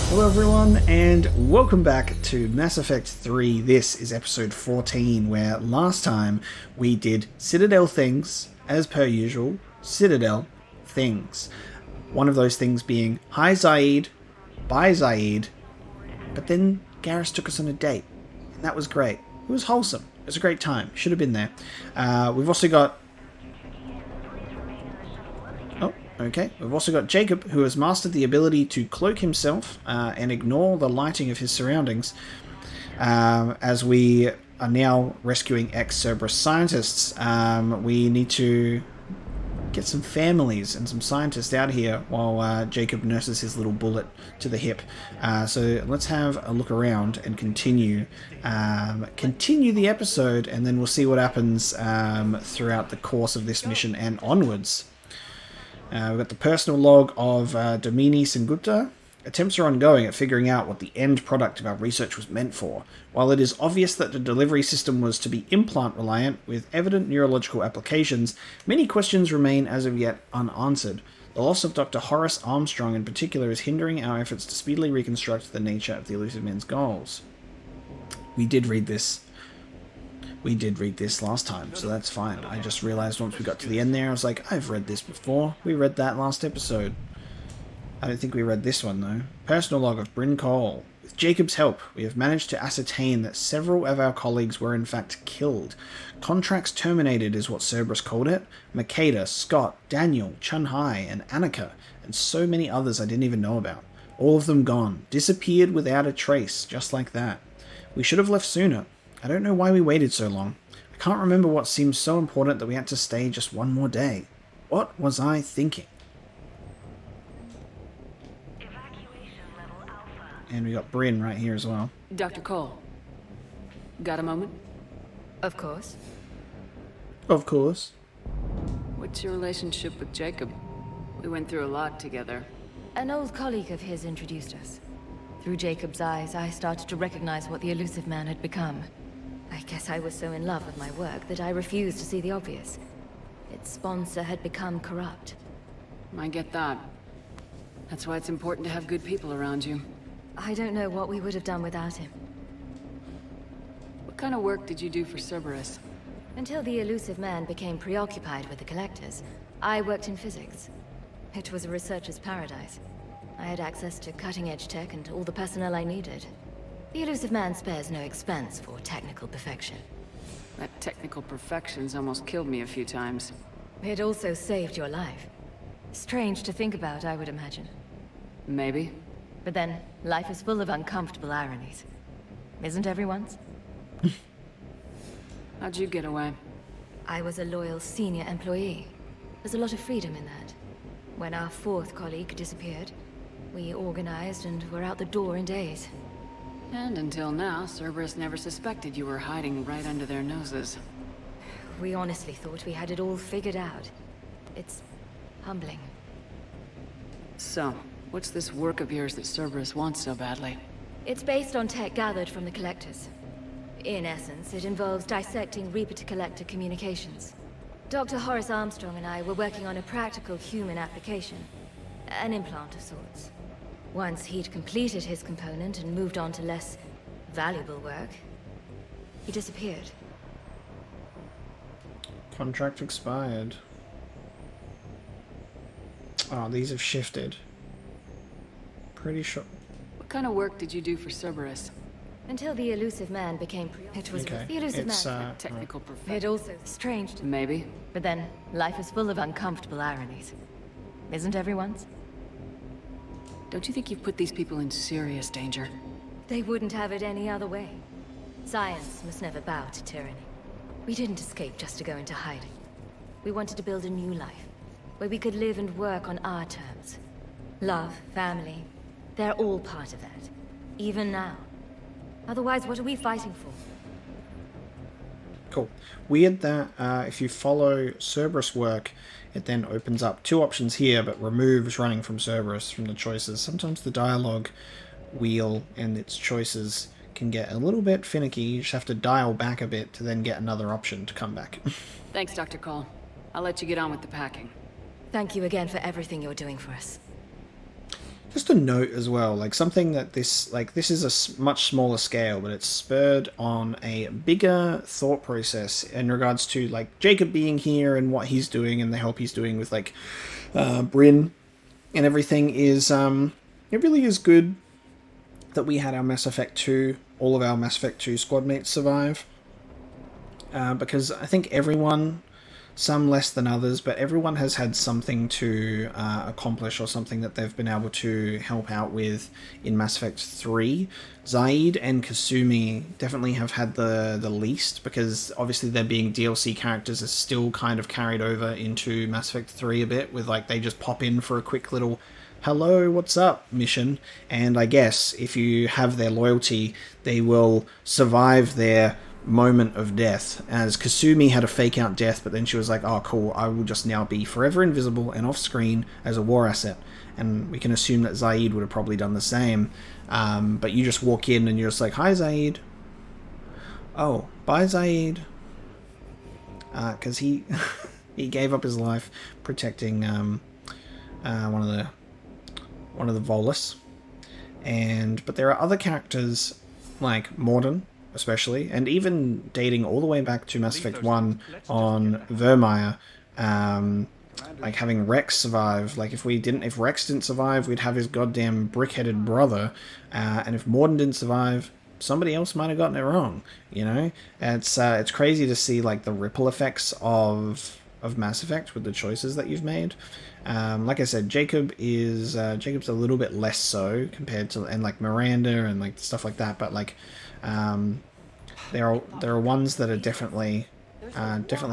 Hello everyone, and welcome back to Mass Effect 3. This is episode 14, where last time we did Citadel things, as per usual. Citadel things. One of those things being, hi Zaid, bye Zaid, but then Garrus took us on a date, and that was great. It was wholesome. It was a great time. Should have been there. We've also got... Okay, we've also got Jacob, who has mastered the ability to cloak himself and ignore the lighting of his surroundings, as we are now rescuing ex-Cerberus scientists. We need to get some families and some scientists out here while Jacob nurses his little bullet to the hip. So let's have a look around and continue the episode, and then we'll see what happens throughout the course of this mission and onwards. We've got the personal log of Domini Sengupta. Attempts are ongoing at figuring out what the end product of our research was meant for. While it is obvious that the delivery system was to be implant-reliant, with evident neurological applications, many questions remain as of yet unanswered. The loss of Dr. Horace Armstrong in particular is hindering our efforts to speedily reconstruct the nature of the Elusive Men's goals. We did read this last time, so that's fine. I just realized once we got to the end there, I was like, I've read this before. We read that last episode. I don't think we read this one, though. Personal log of Bryn Cole. With Jacob's help, we have managed to ascertain that several of our colleagues were in fact killed. Contracts terminated is what Cerberus called it. Makeda, Scott, Daniel, Chun-Hai, and Annika, and so many others I didn't even know about. All of them gone. Disappeared without a trace, just like that. We should have left sooner. I don't know why we waited so long. I can't remember what seemed so important that we had to stay just one more day. What was I thinking? And we got Bryn right here as well. Dr. Cole, got a moment? Of course. Of course. What's your relationship with Jacob? We went through a lot together. An old colleague of his introduced us. Through Jacob's eyes, I started to recognize what the Elusive Man had become. I guess I was so in love with my work that I refused to see the obvious. Its sponsor had become corrupt. I get that. That's why it's important to have good people around you. I don't know what we would have done without him. What kind of work did you do for Cerberus? Until the Elusive Man became preoccupied with the Collectors, I worked in physics. It was a researcher's paradise. I had access to cutting-edge tech and all the personnel I needed. The Elusive Man spares no expense for technical perfection. That technical perfection's almost killed me a few times. It also saved your life. Strange to think about, I would imagine. Maybe. But then, life is full of uncomfortable ironies. Isn't everyone's? How'd you get away? I was a loyal senior employee. There's a lot of freedom in that. When our fourth colleague disappeared, we organized and were out the door in days. And until now, Cerberus never suspected you were hiding right under their noses. We honestly thought we had it all figured out. It's humbling. So, what's this work of yours that Cerberus wants so badly? It's based on tech gathered from the Collectors. In essence, it involves dissecting Reaper-to-Collector communications. Dr. Horace Armstrong and I were working on a practical human application. An implant of sorts. Once he'd completed his component and moved on to less valuable work, he disappeared. Contract expired. Oh, these have shifted. Pretty sure. What kind of work did you do for Cerberus? Until the Elusive Man became it was Okay. the Elusive It's, Man. Technical It perfection. also strange. Maybe. But then, life is full of uncomfortable ironies. Isn't everyone's? Don't you think you've put these people in serious danger? They wouldn't have it any other way. Science must never bow to tyranny. We didn't escape just to go into hiding. We wanted to build a new life, where we could live and work on our terms. Love, family, they're all part of that. Even now. Otherwise, what are we fighting for? Cool. Weird that if you follow Cerberus work, it then opens up two options here, but removes running from Cerberus from the choices. Sometimes the dialogue wheel and its choices can get a little bit finicky. You just have to dial back a bit to then get another option to come back. Thanks, Dr. Cole. I'll let you get on with the packing. Thank you again for everything you're doing for us. Just a note as well, like something that this is a much smaller scale, but it's spurred on a bigger thought process in regards to like Jacob being here and what he's doing and the help he's doing with like Bryn and everything is it really is good that we had our Mass Effect 2, all of our Mass Effect 2 squad mates survive, because I think everyone, some less than others, but everyone has had something to accomplish or something that they've been able to help out with in Mass Effect 3. Zaid and Kasumi definitely have had the least, because obviously there being DLC characters is still kind of carried over into Mass Effect 3 a bit, with like they just pop in for a quick little hello, what's up mission, and I guess if you have their loyalty, they will survive their moment of death, as Kasumi had a fake out death, but then she was like, oh cool, I will just now be forever invisible and off screen as a war asset, and we can assume that Zaid would have probably done the same, but you just walk in and you're just like, hi Zaid, oh bye Zaid, because he he gave up his life protecting one of the Volus, but there are other characters like Morden especially, and even dating all the way back to Mass Effect 1 on Vermeer, like having Rex survive. Like if Rex didn't survive, we'd have his goddamn brick-headed brother, and if Morden didn't survive, somebody else might have gotten it wrong, you know? It's crazy to see like the ripple effects of Mass Effect with the choices that you've made. Like I said, Jacob's a little bit less so compared to, and like Miranda and like stuff like that, but like there are ones that are definitely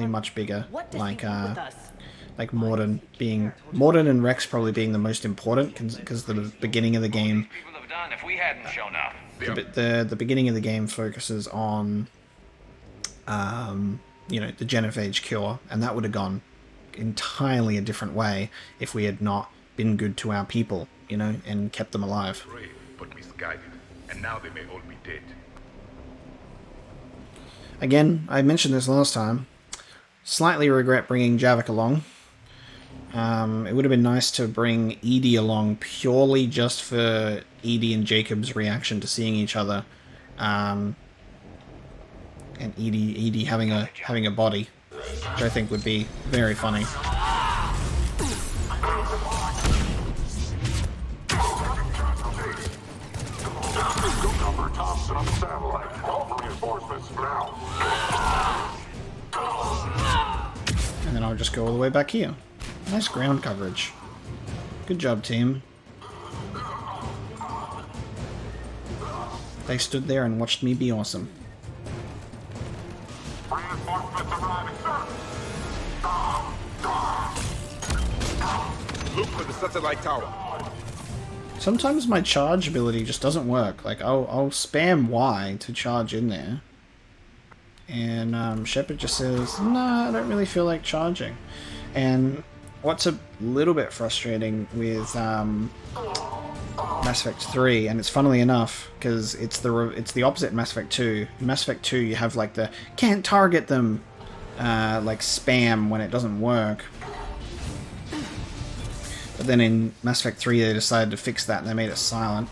much bigger, like Morden and Rex probably being the most important, because the beginning of the game, the beginning of the game focuses on you know, the Genophage cure, and that would have gone entirely a different way if we had not been good to our people, you know, and kept them alive. Brave, but misguided, and now they may all be dead. Again, I mentioned this last time. Slightly regret bringing Javik along. It would have been nice to bring Edie along purely just for Edie and Jacob's reaction to seeing each other, and Edie having a body, which I think would be very funny. And then I'll just go all the way back here. Nice ground coverage. Good job, team. They stood there and watched me be awesome. Look for the satellite tower. Sometimes my charge ability just doesn't work. Like, I'll spam Y to charge in there. And Shepard just says, nah, I don't really feel like charging. And what's a little bit frustrating with Mass Effect 3, and it's funnily enough, because it's the opposite in Mass Effect 2. In Mass Effect 2 you have like the can't target them like spam when it doesn't work. But then in Mass Effect 3 they decided to fix that and they made it silent.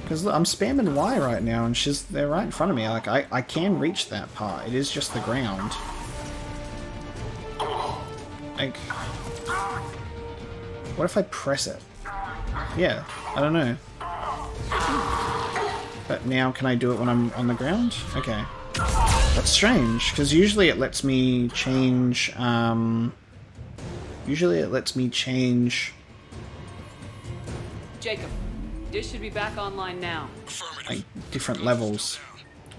Because I'm spamming Y right now and they're right in front of me. Like I can reach that part. It is just the ground. Like, what if I press it? Yeah, I don't know. But now can I do it when I'm on the ground? Okay. That's strange, because usually it lets me change, Jacob, dish should be back online now. like different levels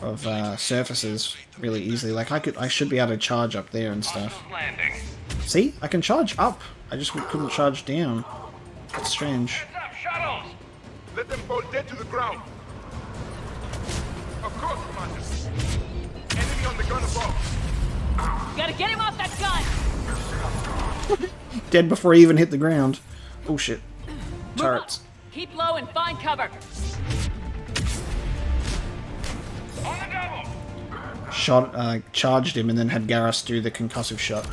of surfaces really easily. Like I should be able to charge up there and stuff. See? I can charge up. I just couldn't charge down. That's strange. Let them fall dead to the ground. Of course, Commander. Enemy on the gun above. Gotta get him off that gun! Dead before he even hit the ground. Oh shit. Turrets. Keep low and find cover. On the double. Charged him and then had Garrus do the concussive shot.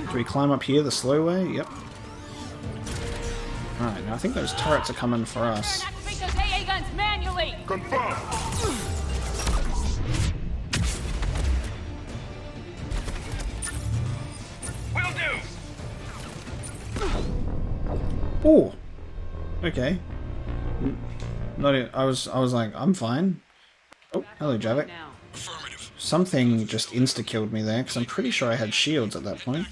Do we climb up here the slow way? Yep. Alright, now I think those turrets are coming for us. Activate those AA guns manually! Confirm. Will do. Oh! Okay. Not it. I was like, I'm fine. Oh, hello, Javik. Now. Something just insta-killed me there, because I'm pretty sure I had shields at that point.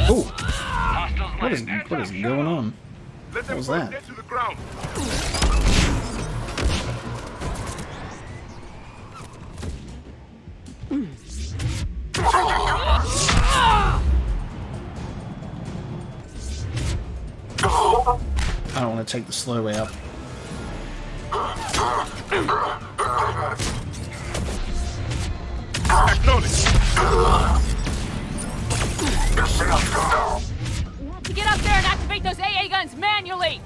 Oh! What is going on? Let them was first that? get to the ground. I don't want to take the slow way up. Acknowledge. To get up there and activate those AA guns manually!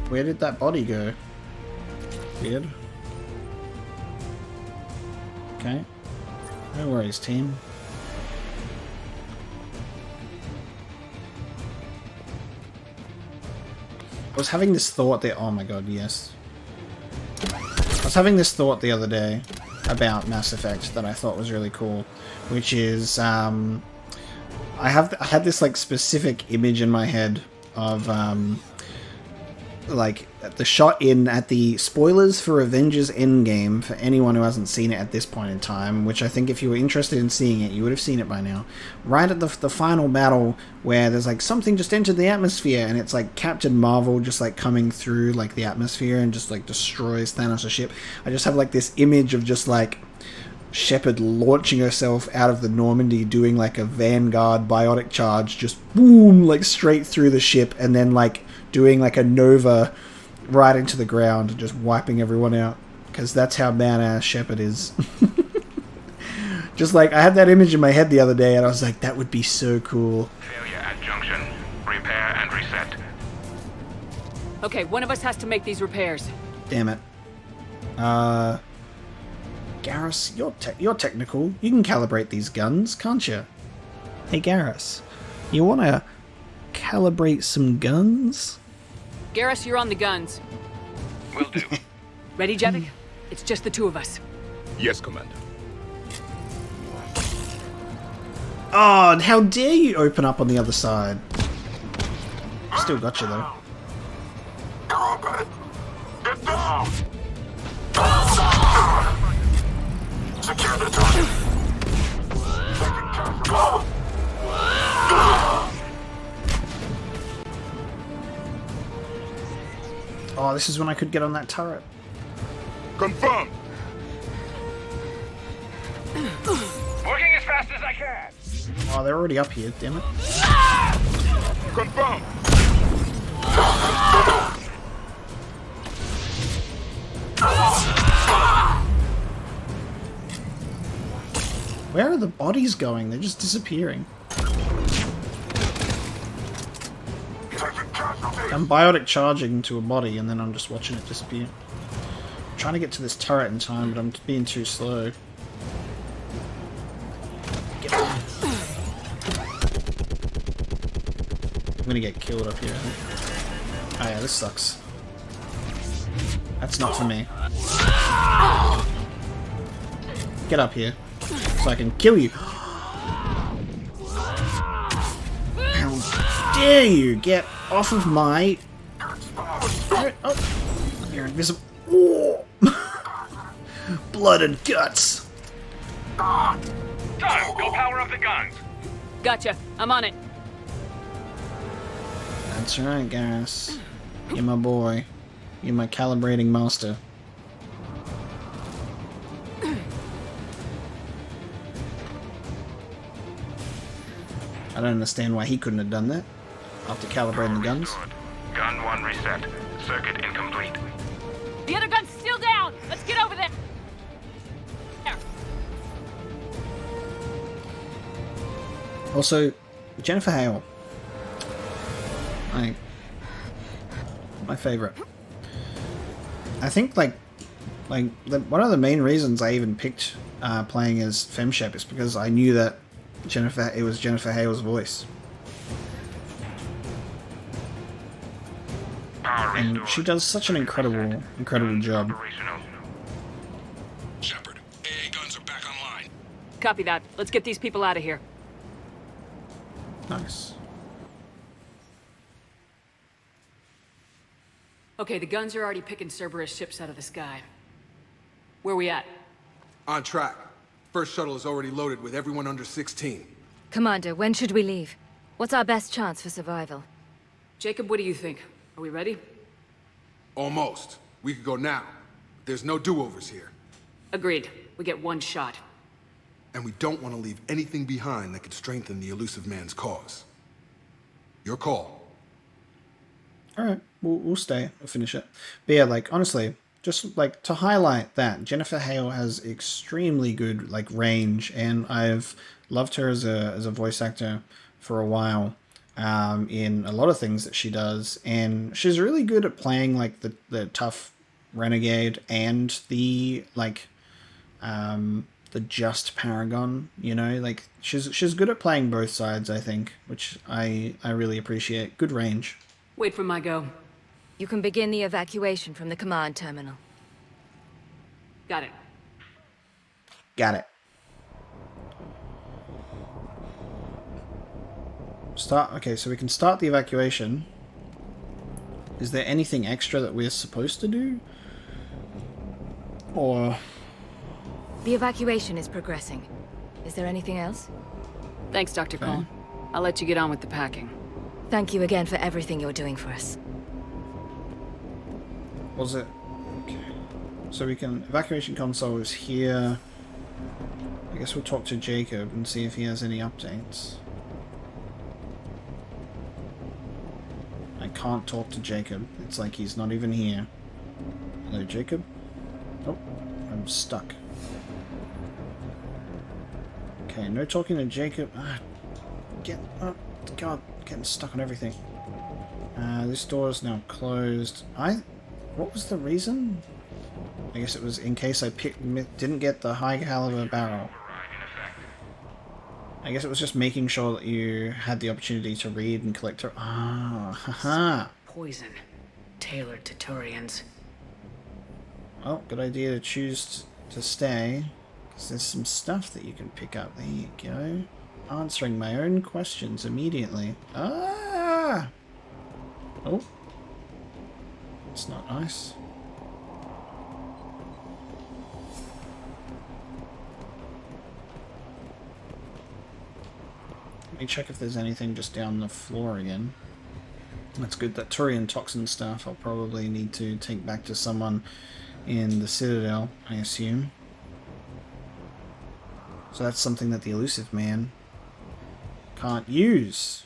Where did that body go? Weird. Okay. No worries, team. I was having this thought that... Oh my god, yes. I was having this thought the other day about Mass Effect that I thought was really cool, which is, I had this, like, specific image in my head of, like, the shot in at the spoilers for Avengers Endgame, for anyone who hasn't seen it at this point in time, which I think if you were interested in seeing it, you would have seen it by now. Right at the final battle, where there's like something just entered the atmosphere, and it's like Captain Marvel just like coming through like the atmosphere and just like destroys Thanos' ship. I just have like this image of just like Shepard launching herself out of the Normandy, doing like a Vanguard biotic charge, just boom, like straight through the ship, and then like doing like a Nova right into the ground and just wiping everyone out, because that's how badass Shepard is. Just like, I had that image in my head the other day and I was like, that would be so cool. Failure at junction. Repair and reset. Okay, one of us has to make these repairs. Damn it. Garrus, you're technical. You can calibrate these guns, can't you? Hey Garrus, you wanna calibrate some guns? Garrus, you're on the guns. Will do. Ready, Javik? It's just the two of us. Yes, Commander. Oh, how dare you open up on the other side. Still got you though. Get down! Secure the target. Oh, this is when I could get on that turret. Confirmed. Working as fast as I can. Oh, they're already up here, damn it. Confirmed. Where are the bodies going? They're just disappearing. I'm biotic charging to a body and then I'm just watching it disappear. I'm trying to get to this turret in time, but I'm being too slow. Get on. I'm gonna get killed up here. Oh yeah, this sucks. That's not for me. Get up here, so I can kill you. How dare you get off of my... Oh, you're invisible. Oh. Blood and guts. Time. Go power up the guns. Gotcha. I'm on it. That's right, Garrus. You're my boy. You're my calibrating master. I don't understand why he couldn't have done that after calibrating the guns. Gun 1 reset. Circuit incomplete. The other gun's still down. Let's get over there. Also, Jennifer Hale. My favorite. I think one of the main reasons I even picked playing as FemShep is because I knew that it was Jennifer Hale's voice. And she does such an incredible job. Shepard, AA guns are back online. Copy that. Let's get these people out of here. Nice. Okay, the guns are already picking Cerberus ships out of the sky. Where we at? On track. First shuttle is already loaded with everyone under 16. Commander, when should we leave? What's our best chance for survival? Jacob, what do you think? Are we ready? Almost. We could go now. There's no do-overs here. Agreed. We get one shot. And we don't want to leave anything behind that could strengthen the elusive man's cause. Your call. Alright, we'll stay. We'll finish it. But yeah, like, honestly, just, like, to highlight that, Jennifer Hale has extremely good, like, range, and I've loved her as a voice actor for a while. In a lot of things that she does, and she's really good at playing like the tough renegade and the like the just paragon, you know, like she's good at playing both sides, I think, which I really appreciate. Good range. Wait for my go. You can begin the evacuation from the command terminal. Got it. Got it. Okay, so we can start the evacuation. Is there anything extra that we're supposed to do? Or... The evacuation is progressing. Is there anything else? Thanks, Dr. Cole. I'll let you get on with the packing. Thank you again for everything you're doing for us. Was it... Okay. So we can... Evacuation console is here. I guess we'll talk to Jacob and see if he has any updates. I can't talk to Jacob. It's like he's not even here. Hello, Jacob? Oh, I'm stuck. Okay, no talking to Jacob. Oh, God, getting stuck on everything. This door is now closed. What was the reason? I guess it was in case I didn't get the high caliber barrel. I guess it was just making sure that you had the opportunity to read and collect her. Ah, haha. Poison. Tailored to Turians. Well, good idea to choose to stay. Because there's some stuff that you can pick up. There you go. Answering my own questions immediately. Ah! Oh. It's not nice. Let me check if there's anything just down the floor again. That's good. That Turian toxin stuff I'll probably need to take back to someone in the Citadel, I assume. So that's something that the elusive man can't use.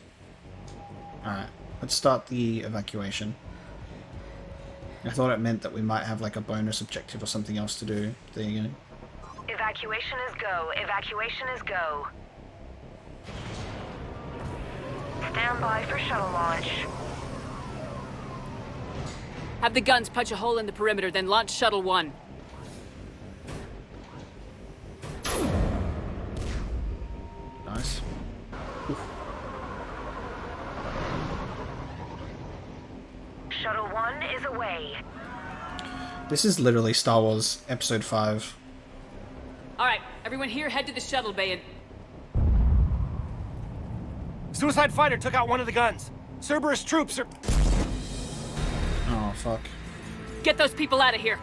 Alright, let's start the evacuation. I thought it meant that we might have like a bonus objective or something else to do. There you go. Evacuation is go. Evacuation is go. Stand by for shuttle launch. Have the guns punch a hole in the perimeter, then launch Shuttle 1. Nice. Oof. Shuttle 1 is away. This is literally Star Wars Episode 5. Alright, everyone here head to the shuttle bay and... Suicide fighter took out one of the guns. Cerberus troops are... Oh, fuck. Get those people out of here!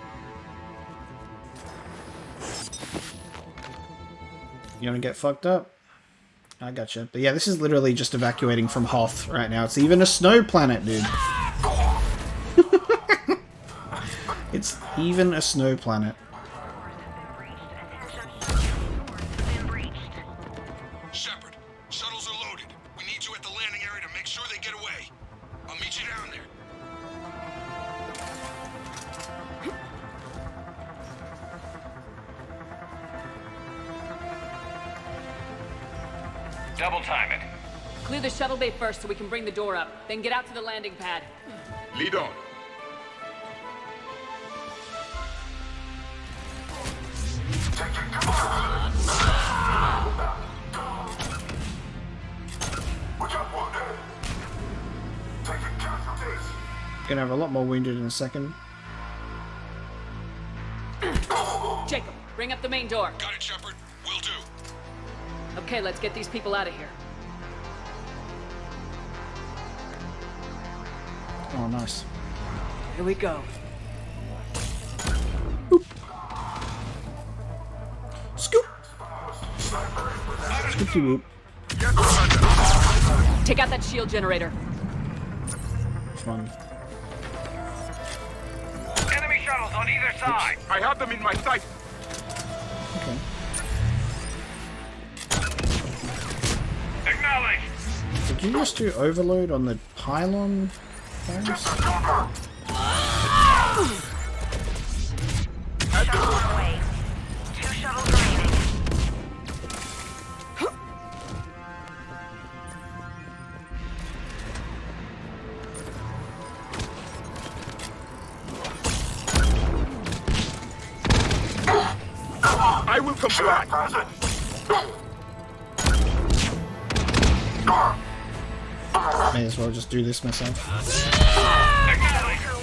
You wanna get fucked up? I gotcha. But yeah, this is literally just evacuating from Hoth right now. It's even a snow planet, dude. It's even a snow planet. Shepard, shuttles are loaded. We need you at the landing area to make sure they get away. I'll meet you down there. Double time it. Clear the shuttle bay first so we can bring the door up. Then get out to the landing pad. Lead on. Gonna have a lot more wounded in a second. Jacob, bring up the main door. Got it, Shepard. Will do. Okay, let's get these people out of here. Oh, nice. Here we go. Scoop! Scoopy whoop. Take out that shield generator. Fun. Enemy shuttles on either side. I have them in my sight. Okay. Acknowledge. Did you just do overload on the pylon things? Shuttle on the way. 2 shuttles remaining. I will comply. May as well just do this myself. Shuttles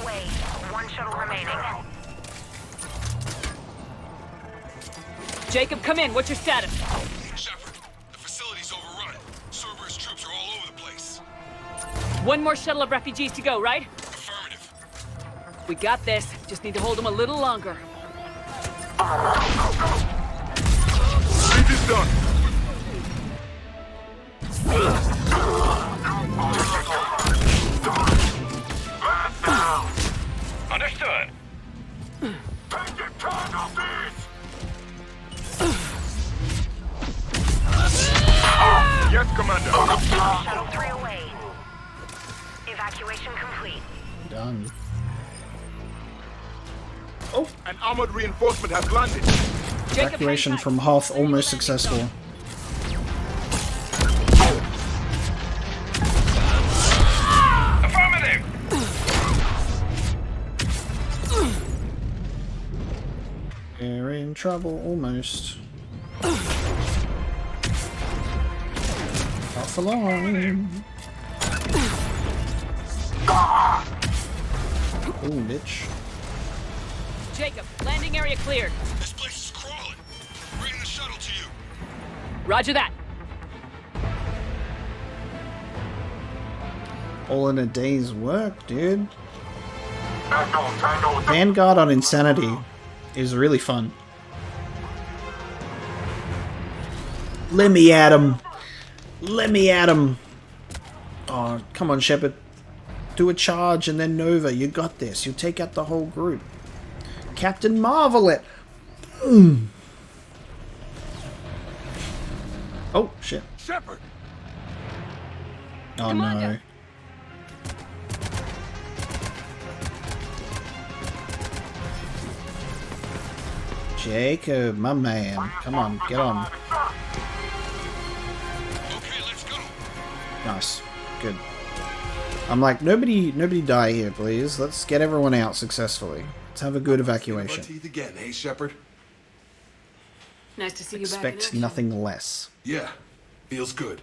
away. 1 shuttle remaining. Jacob, come in. What's your status? Shepard, the facility's overrun. Cerberus troops are all over the place. One more shuttle of refugees to go, right? Affirmative. We got this. Just need to hold them a little longer. It is done. Understood. Yes, Commander. Shuttle 3 away. Evacuation complete. Done. An armored reinforcement has landed. Jacob, Evacuation hang tight. from Hoth almost successful. Affirmative. We're in trouble almost. Not for long. Ooh, bitch. Jacob, landing area cleared. This place is crawling. Bringing the shuttle to you. Roger that. All in a day's work, dude. Vanguard on Insanity is really fun. Let me at him. Let me at him. Oh, come on, Shepard. Do a charge and then Nova. You got this. You'll take out the whole group. Captain Marvel it. Oh, shit. Shepard. Oh, Commander. no. Jacob, my man. Come on, get on. Okay, let's go. Nice. Good. I'm like, nobody die here, please. Let's get everyone out successfully. Let's have a good Butt evacuation. teeth again, hey, Shepard? Nice to see you back in Expect action. nothing less. Yeah, feels good.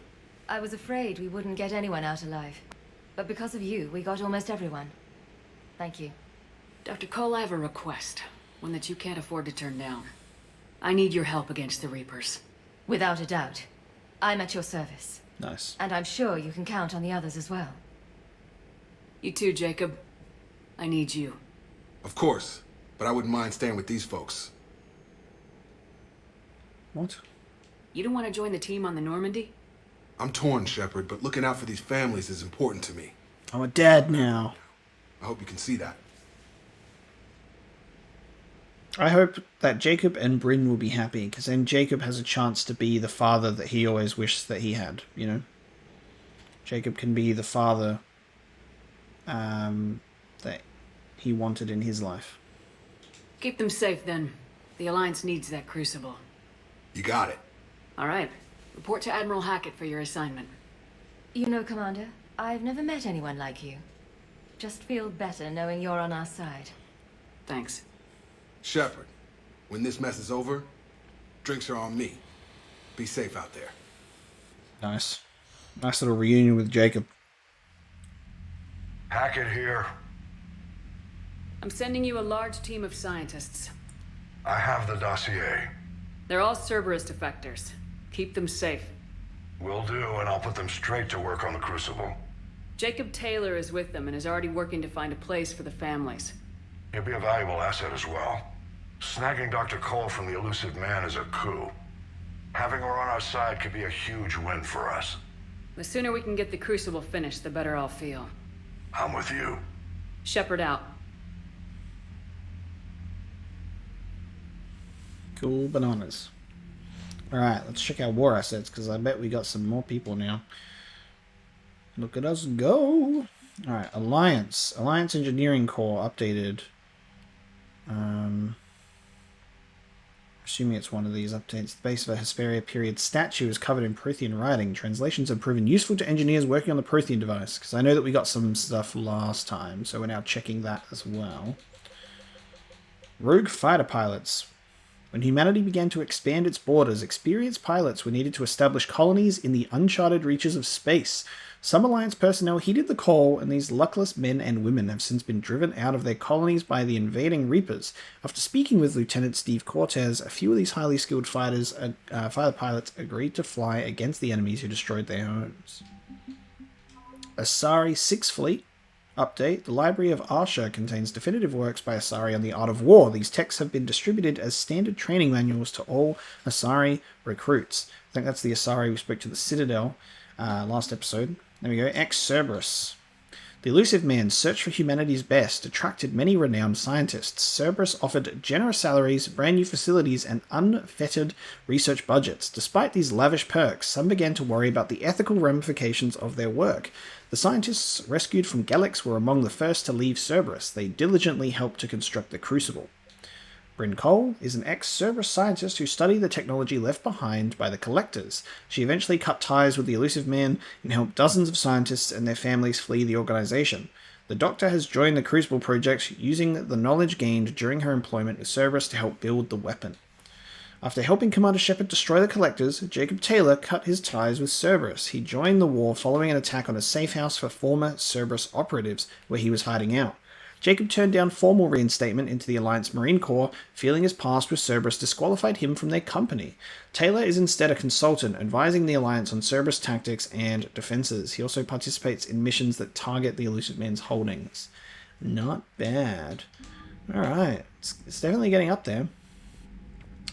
I was afraid we wouldn't get anyone out alive. But because of you, we got almost everyone. Thank you. Dr. Cole, I have a request. One that you can't afford to turn down. I need your help against the Reapers. Without a doubt. I'm at your service. Nice. And I'm sure you can count on the others as well. You too, Jacob. I need you. Of course, but I wouldn't mind staying with these folks. What? You don't want to join the team on the Normandy? I'm torn, Shepard, but looking out for these families is important to me. I'm a dad now. I hope you can see that. I hope that Jacob and Bryn will be happy, because then Jacob has a chance to be the father that he always wished that he had, you know? Jacob can be the father that he wanted in his life. Keep them safe, then. The Alliance needs that crucible. You got it. All right. Report to Admiral Hackett for your assignment. You know, Commander, I've never met anyone like you. Just feel better knowing you're on our side. Thanks. Shepard, when this mess is over, Drinks are on me. Be safe out there. Nice. Nice little reunion with Jacob. Hackett here. I'm sending you a large team of scientists. I have the dossier. They're all Cerberus defectors. Keep them safe. Will do, and I'll put them straight to work on the Crucible. Jacob Taylor is with them and is already working to find a place for the families. He'll be a valuable asset as well. Snagging Dr. Cole from the elusive man is a coup. Having her on our side could be a huge win for us. The sooner we can get the Crucible finished, the better I'll feel. I'm with you. Shepard out. Cool bananas. Alright, let's check our war assets, because I bet we got some more people now. Look at us go! Alright, Alliance. Alliance Engineering Corps updated. Assuming it's one of these updates. The base of a Hesperia period statue is covered in Prothean writing. Translations have proven useful to engineers working on the Prothean device, because I know that we got some stuff last time, so we're now checking that as well. Rogue fighter pilots. When humanity began to expand its borders, experienced pilots were needed to establish colonies in the uncharted reaches of space. Some Alliance personnel heeded the call, and these luckless men and women have since been driven out of their colonies by the invading Reapers. After speaking with Lieutenant Steve Cortez, a few of these highly skilled fighter pilots agreed to fly against the enemies who destroyed their homes. Asari 6th Fleet. Update. The Library of Arsha contains definitive works by Asari on the art of war. These texts have been distributed as standard training manuals to all Asari recruits. I think that's the Asari we spoke to the Citadel last episode. There we go. Cerberus. The elusive man's search for humanity's best attracted many renowned scientists. Cerberus offered generous salaries, brand new facilities, and unfettered research budgets. Despite these lavish perks, some began to worry about the ethical ramifications of their work. The scientists rescued from Galax were among the first to leave Cerberus. They diligently helped to construct the Crucible. Bryn Cole is an ex-Cerberus scientist who studied the technology left behind by the Collectors. She eventually cut ties with the elusive man and helped dozens of scientists and their families flee the organization. The Doctor has joined the Crucible project, using the knowledge gained during her employment with Cerberus to help build the weapon. After helping Commander Shepard destroy the Collectors, Jacob Taylor cut his ties with Cerberus. He joined the war following an attack on a safe house for former Cerberus operatives, where he was hiding out. Jacob turned down formal reinstatement into the Alliance Marine Corps, feeling his past with Cerberus disqualified him from their company. Taylor is instead a consultant, advising the Alliance on Cerberus tactics and defenses. He also participates in missions that target the elusive man's holdings. Not bad. Alright, it's definitely getting up there.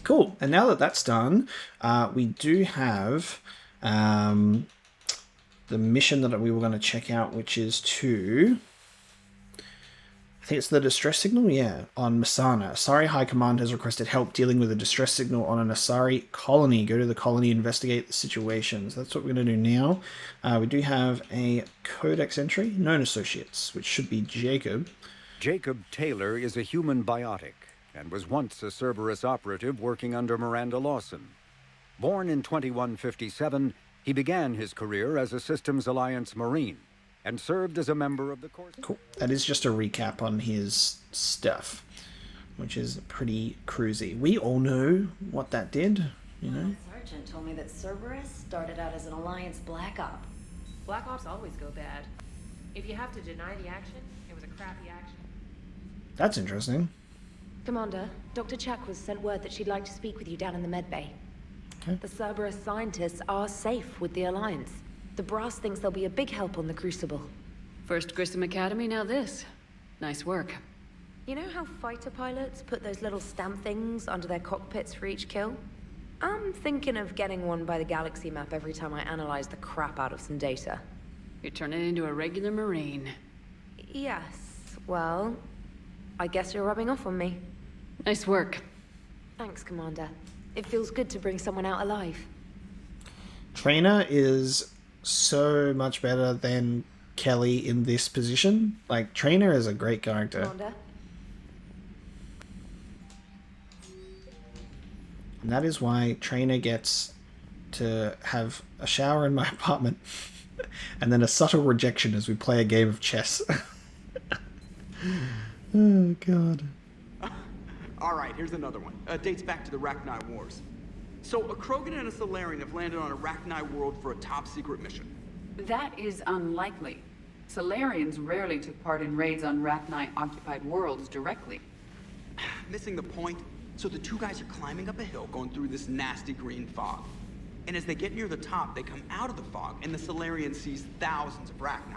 Cool, and now that that's done, we do have the mission that we were going to check out, which is to... I think it's the distress signal, yeah, on Masana. Asari High Command has requested help dealing with a distress signal on an Asari colony. Go to the colony, investigate the situation. So that's what we're going to do now. We do have a codex entry, known associates, which should be Jacob. Jacob Taylor is a human biotic and was once a Cerberus operative working under Miranda Lawson. Born in 2157, he began his career as a Systems Alliance Marine and served as a member of the Corps. Cool. That is just a recap on his stuff, which is pretty cruisy. We all know what that did, you know. Sergeant told me that Cerberus started out as an Alliance Black Op. Black Ops always go bad. If you have to deny the action, it was a crappy action. That's interesting. Commander, Dr. Chuck was sent word that she'd like to speak with you down in the medbay. Okay. The Cerberus scientists are safe with the Alliance. The brass thinks they'll be a big help on the Crucible. First Grissom Academy, now this. Nice work. You know how fighter pilots put those little stamp things under their cockpits for each kill? I'm thinking of getting one by the galaxy map every time I analyze the crap out of some data. You're turning into a regular Marine. Yes, well, I guess you're rubbing off on me. Nice work. Thanks, Commander. It feels good to bring someone out alive. Trainer is so much better than Kelly in this position. Like, Trainer is a great character. Commander? And that is why Trainer gets to have a shower in my apartment and then a subtle rejection as we play a game of chess. Oh, God. All right, here's another one. Dates back to the Rachni Wars. So a Krogan and a Salarian have landed on Arachni world for a top-secret mission. That is unlikely. Salarians rarely took part in raids on Rachni-occupied worlds directly. Missing the point? So the two guys are climbing up a hill going through this nasty green fog. And as they get near the top, they come out of the fog, and the Salarian sees thousands of Rachni.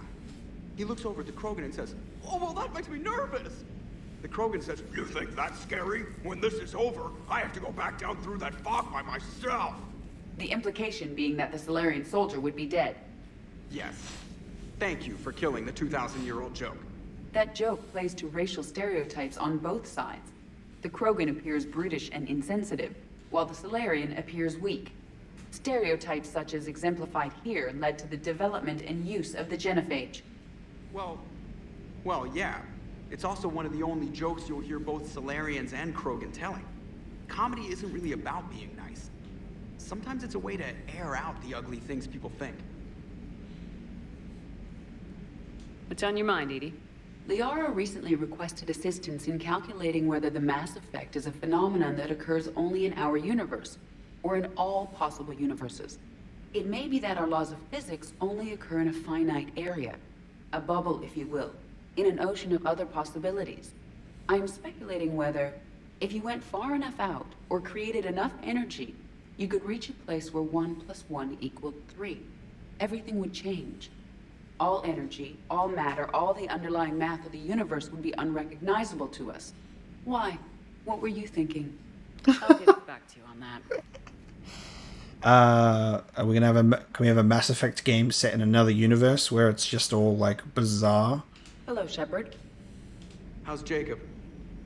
He looks over at the Krogan and says, "Oh, well, that makes me nervous." The Krogan says, "You think that's scary? When this is over, I have to go back down through that fog by myself." The implication being that the Salarian soldier would be dead. Yes. Thank you for killing the 2,000-year-old joke. That joke plays to racial stereotypes on both sides. The Krogan appears brutish and insensitive, while the Salarian appears weak. Stereotypes such as exemplified here led to the development and use of the genophage. Well, yeah. It's also one of the only jokes you'll hear both Salarians and Krogan telling. Comedy isn't really about being nice. Sometimes it's a way to air out the ugly things people think. What's on your mind, Edie? Liara recently requested assistance in calculating whether the mass effect is a phenomenon that occurs only in our universe, or in all possible universes. It may be that our laws of physics only occur in a finite area, a bubble, if you will, in an ocean of other possibilities. I am speculating whether, if you went far enough out, or created enough energy, you could reach a place where 1 + 1 = 3. Everything would change. All energy, all matter, all the underlying math of the universe would be unrecognizable to us. Why? What were you thinking? I'll get back to you on that. Are we gonna have can we have a Mass Effect game set in another universe where it's just all like bizarre? Hello, Shepard. How's Jacob?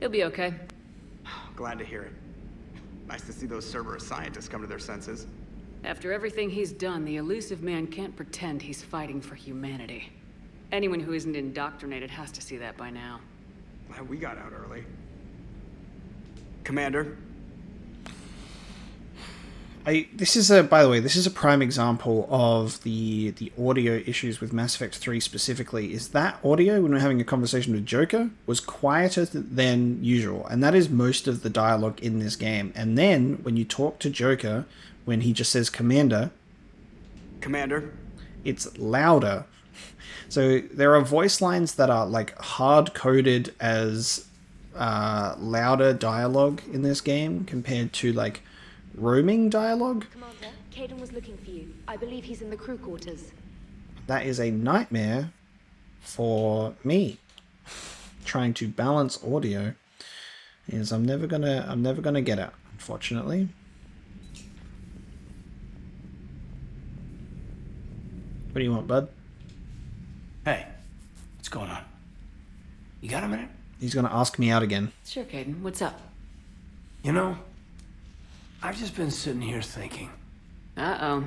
He'll be okay. Glad to hear it. Nice to see those Cerberus scientists come to their senses. After everything he's done, the elusive man can't pretend he's fighting for humanity. Anyone who isn't indoctrinated has to see that by now. Glad we got out early. Commander? This is a prime example of the audio issues with Mass Effect 3 specifically. Is that audio, when we're having a conversation with Joker, was quieter than usual. And that is most of the dialogue in this game. And then, when you talk to Joker, when he just says Commander, it's louder. So there are voice lines that are like hard-coded as louder dialogue in this game compared to like roaming dialogue. Commander, Caden was looking for you. I believe he's in the crew quarters. That is a nightmare for me. Trying to balance audio is I'm never gonna get it, unfortunately. What do you want, bud? Hey, what's going on? You got a minute? He's gonna ask me out again. Sure, Caden. What's up? You know, I've just been sitting here thinking. Uh-oh.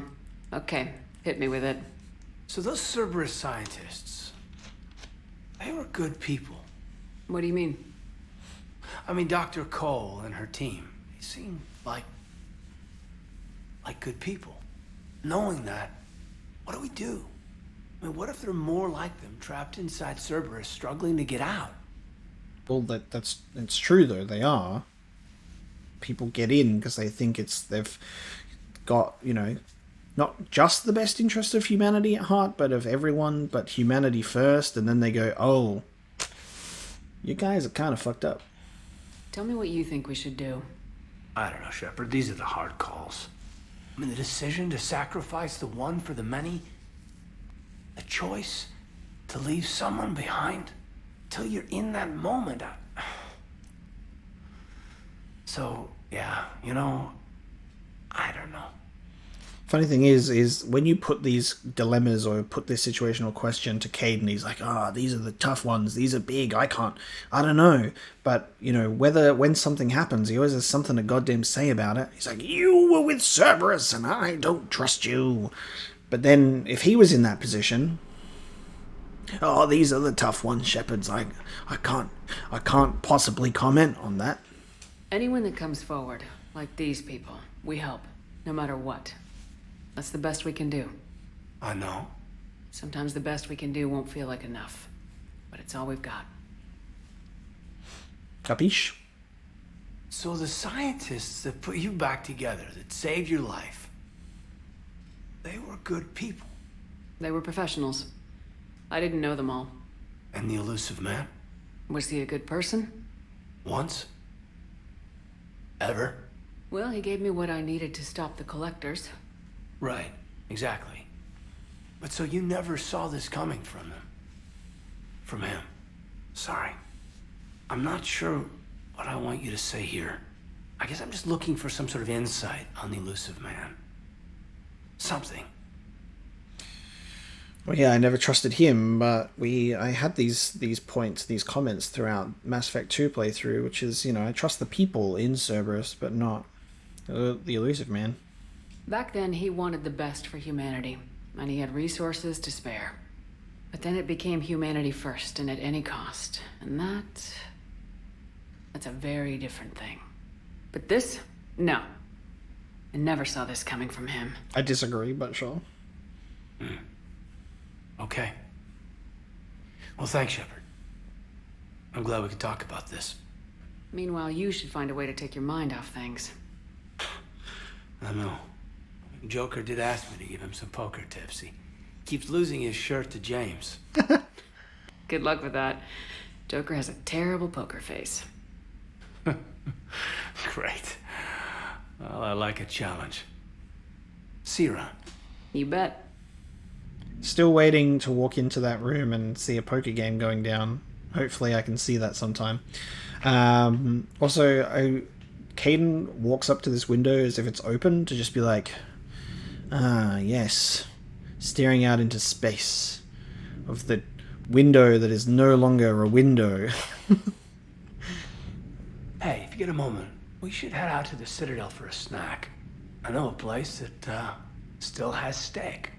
Okay, hit me with it. So those Cerberus scientists, they were good people. What do you mean? I mean, Dr. Cole and her team, they seem like good people. Knowing that, what do we do? I mean, what if there are more like them trapped inside Cerberus struggling to get out? Well, that's true though. They are. People get in because they think they've got, not just the best interest of humanity at heart, but of everyone, but humanity first, and then they go, oh, you guys are kind of fucked up. Tell me what you think we should do. I don't know, Shepard. These are the hard calls. I mean, the decision to sacrifice the one for the many, the choice to leave someone behind till you're in that moment. So, yeah, I don't know. Funny thing is when you put these dilemmas or put this situational question to Caden, he's like, these are the tough ones. These are big. I don't know. But, when something happens, he always has something to goddamn say about it. He's like, you were with Cerberus and I don't trust you. But then if he was in that position, these are the tough ones, Shepherds. I can't possibly comment on that. Anyone that comes forward, like these people, we help, no matter what. That's the best we can do. I know. Sometimes the best we can do won't feel like enough, but it's all we've got. Capiche? So the scientists that put you back together, that saved your life, they were good people. They were professionals. I didn't know them all. And the elusive man? Was he a good person? Once? Ever? Well, he gave me what I needed to stop the collectors. Right, exactly. But so you never saw this coming from him? From him? Sorry. I'm not sure what I want you to say here. I guess I'm just looking for some sort of insight on the elusive man. Something. Well, yeah, I never trusted him, but I had these points, these comments throughout Mass Effect 2 playthrough, which is, I trust the people in Cerberus, but not the elusive man. Back then, he wanted the best for humanity, and he had resources to spare. But then it became humanity first, and at any cost. And that's a very different thing. But this? No. I never saw this coming from him. I disagree, but sure. Okay. Well, thanks, Shepard. I'm glad we could talk about this. Meanwhile, you should find a way to take your mind off things. I know. Joker did ask me to give him some poker tips. He keeps losing his shirt to James. Good luck with that. Joker has a terrible poker face. Great. Well, I like a challenge. See you around. You bet. Still waiting to walk into that room and see a poker game going down. Hopefully I can see that sometime. Also, Caden walks up to this window as if it's open to just be like, yes, staring out into space of the window that is no longer a window. Hey, if you get a moment, we should head out to the Citadel for a snack. I know a place that still has steak.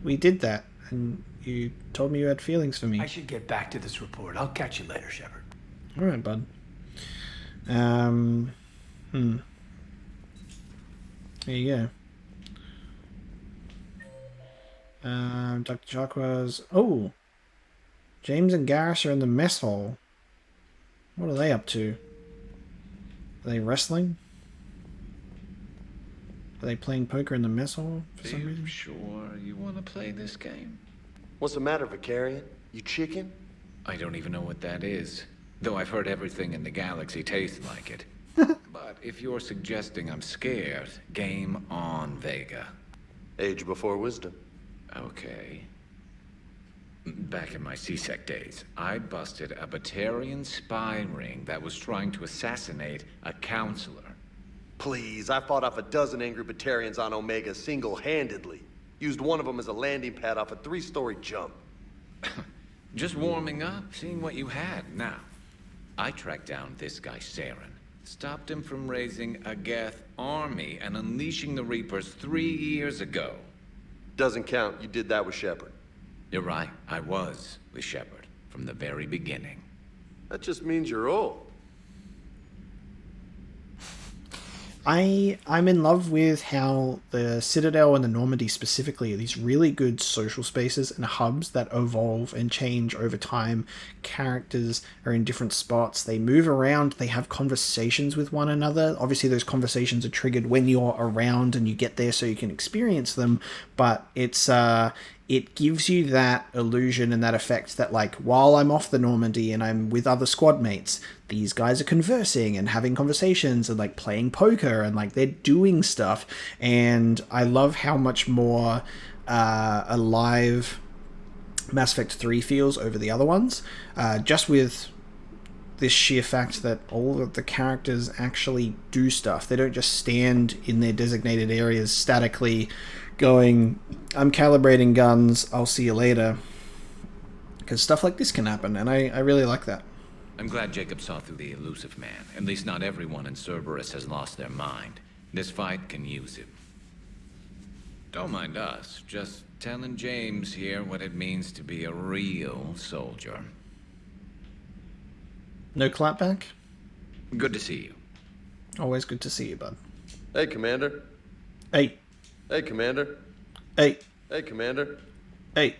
We did that, and you told me you had feelings for me. I should get back to this report. I'll catch you later, Shepard. All right, bud. There you go. Dr. Jacqua's... Oh! James and Garrus are in the mess hall. What are they up to? Are they wrestling? Are they playing poker in the mess hall for some reason? Sure you want to play this game? What's the matter, Vicarian? You chicken? I don't even know what that is. Though I've heard everything in the galaxy tastes like it. But if you're suggesting I'm scared, game on, Vega. Age before wisdom. Okay. Back in my C-Sec days, I busted a Batarian spy ring that was trying to assassinate a counselor. Please, I fought off a dozen angry Batarians on Omega single-handedly. Used one of them as a landing pad off a 3-story jump. Just warming up, seeing what you had. Now, I tracked down this guy, Saren. Stopped him from raising a Geth army and unleashing the Reapers 3 years ago. Doesn't count. You did that with Shepard. You're right. I was with Shepard from the very beginning. That just means you're old. I'm in love with how the Citadel and the Normandy specifically are these really good social spaces and hubs that evolve and change over time. Characters are in different spots. They move around. They have conversations with one another. Obviously, those conversations are triggered when you're around and you get there so you can experience them. But it gives you that illusion and that effect that, like, while I'm off the Normandy and I'm with other squad mates, these guys are conversing and having conversations and, like, playing poker and, like, they're doing stuff. And I love how much more alive Mass Effect 3 feels over the other ones. Just with this sheer fact that all of the characters actually do stuff. They don't just stand in their designated areas statically going, I'm calibrating guns, I'll see you later. Because stuff like this can happen, and I really like that. I'm glad Jacob saw through the elusive man. At least not everyone in Cerberus has lost their mind. This fight can use it. Don't mind us, just telling James here what it means to be a real soldier. No clapback? Good to see you. Always good to see you, bud. Hey, Commander. Hey. Hey, Commander. Hey. Hey, Commander. Hey.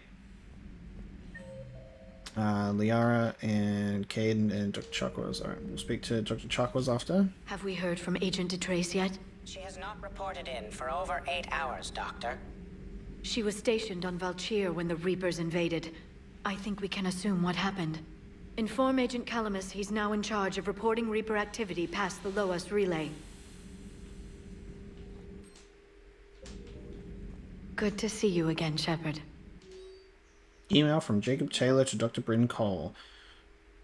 Liara and Caden and Dr. Chakwas. Alright, we'll speak to Dr. Chakwas after. Have we heard from Agent DeTrace yet? She has not reported in for over 8 hours, Doctor. She was stationed on Valchir when the Reapers invaded. I think we can assume what happened. Inform Agent Calamus he's now in charge of reporting Reaper activity past the Loas relay. Good to see you again, Shepard. Email from Jacob Taylor to Dr. Bryn Cole.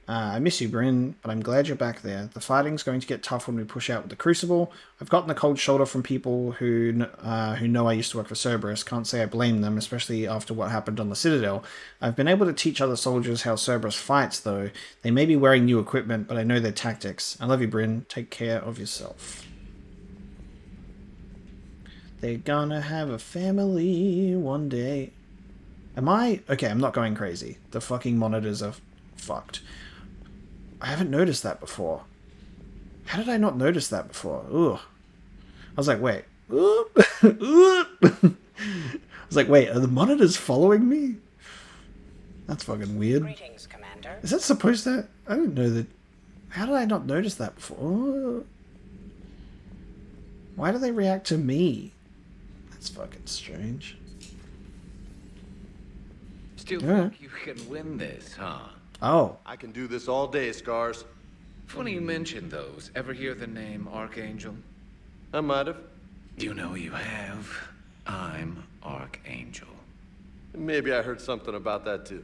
I miss you, Bryn, but I'm glad you're back there. The fighting's going to get tough when we push out with the Crucible. I've gotten the cold shoulder from people who know I used to work for Cerberus. Can't say I blame them, especially after what happened on the Citadel. I've been able to teach other soldiers how Cerberus fights, though. They may be wearing new equipment, but I know their tactics. I love you, Bryn. Take care of yourself. They're gonna have a family one day. Am I... Okay, I'm not going crazy. The fucking monitors are fucked. I haven't noticed that before. How did I not notice that before? Ugh. I was like, wait. I was like, wait, are the monitors following me? That's fucking weird. Greetings, Commander. Is that supposed to... I didn't know that... How did I not notice that before? Why do they react to me? That's fucking strange. Still think you can win this, huh? Oh. I can do this all day, Scars. Funny you mentioned those. Ever hear the name Archangel? I might have. You know you have. I'm Archangel. Maybe I heard something about that too.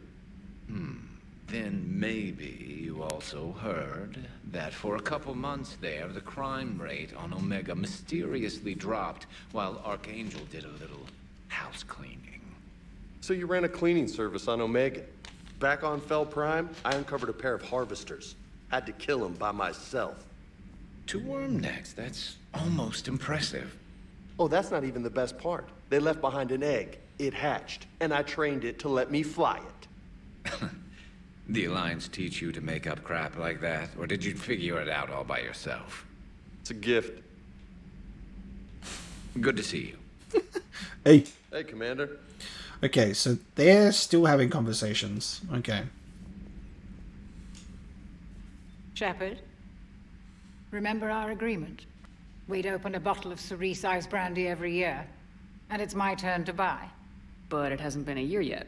Then maybe you also heard that for a couple months there, the crime rate on Omega mysteriously dropped while Archangel did a little house cleaning. So you ran a cleaning service on Omega. Back on Fel Prime, I uncovered a pair of harvesters. Had to kill them by myself. 2 worm necks, that's almost impressive. Oh, that's not even the best part. They left behind an egg. It hatched, and I trained it to let me fly it. The Alliance teach you to make up crap like that, or did you figure it out all by yourself? It's a gift. Good to see you. Hey. Hey, Commander. Okay, so they're still having conversations. Okay. Shepard, remember our agreement? We'd open a bottle of Cerise Ice brandy every year, and it's my turn to buy. But it hasn't been a year yet.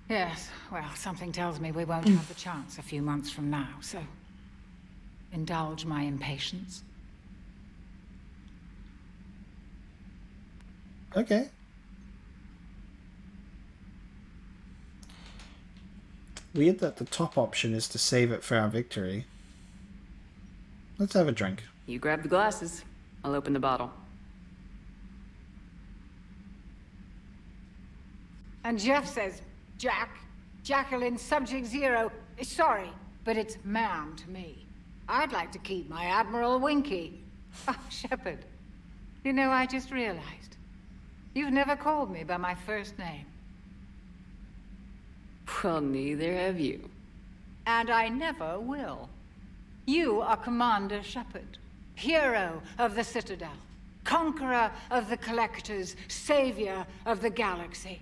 Yes, well, something tells me we won't have the chance a few months from now, so indulge my impatience. Okay. Weird that the top option is to save it for our victory. Let's have a drink. You grab the glasses. I'll open the bottle. And Jeff says, Jacqueline Subject Zero is sorry, but it's ma'am to me. I'd like to keep my Admiral Winky. Oh, Shepard, you know, I just realized. You've never called me by my first name. Well, neither have you. And I never will. You are Commander Shepard, hero of the Citadel, conqueror of the Collectors, savior of the galaxy.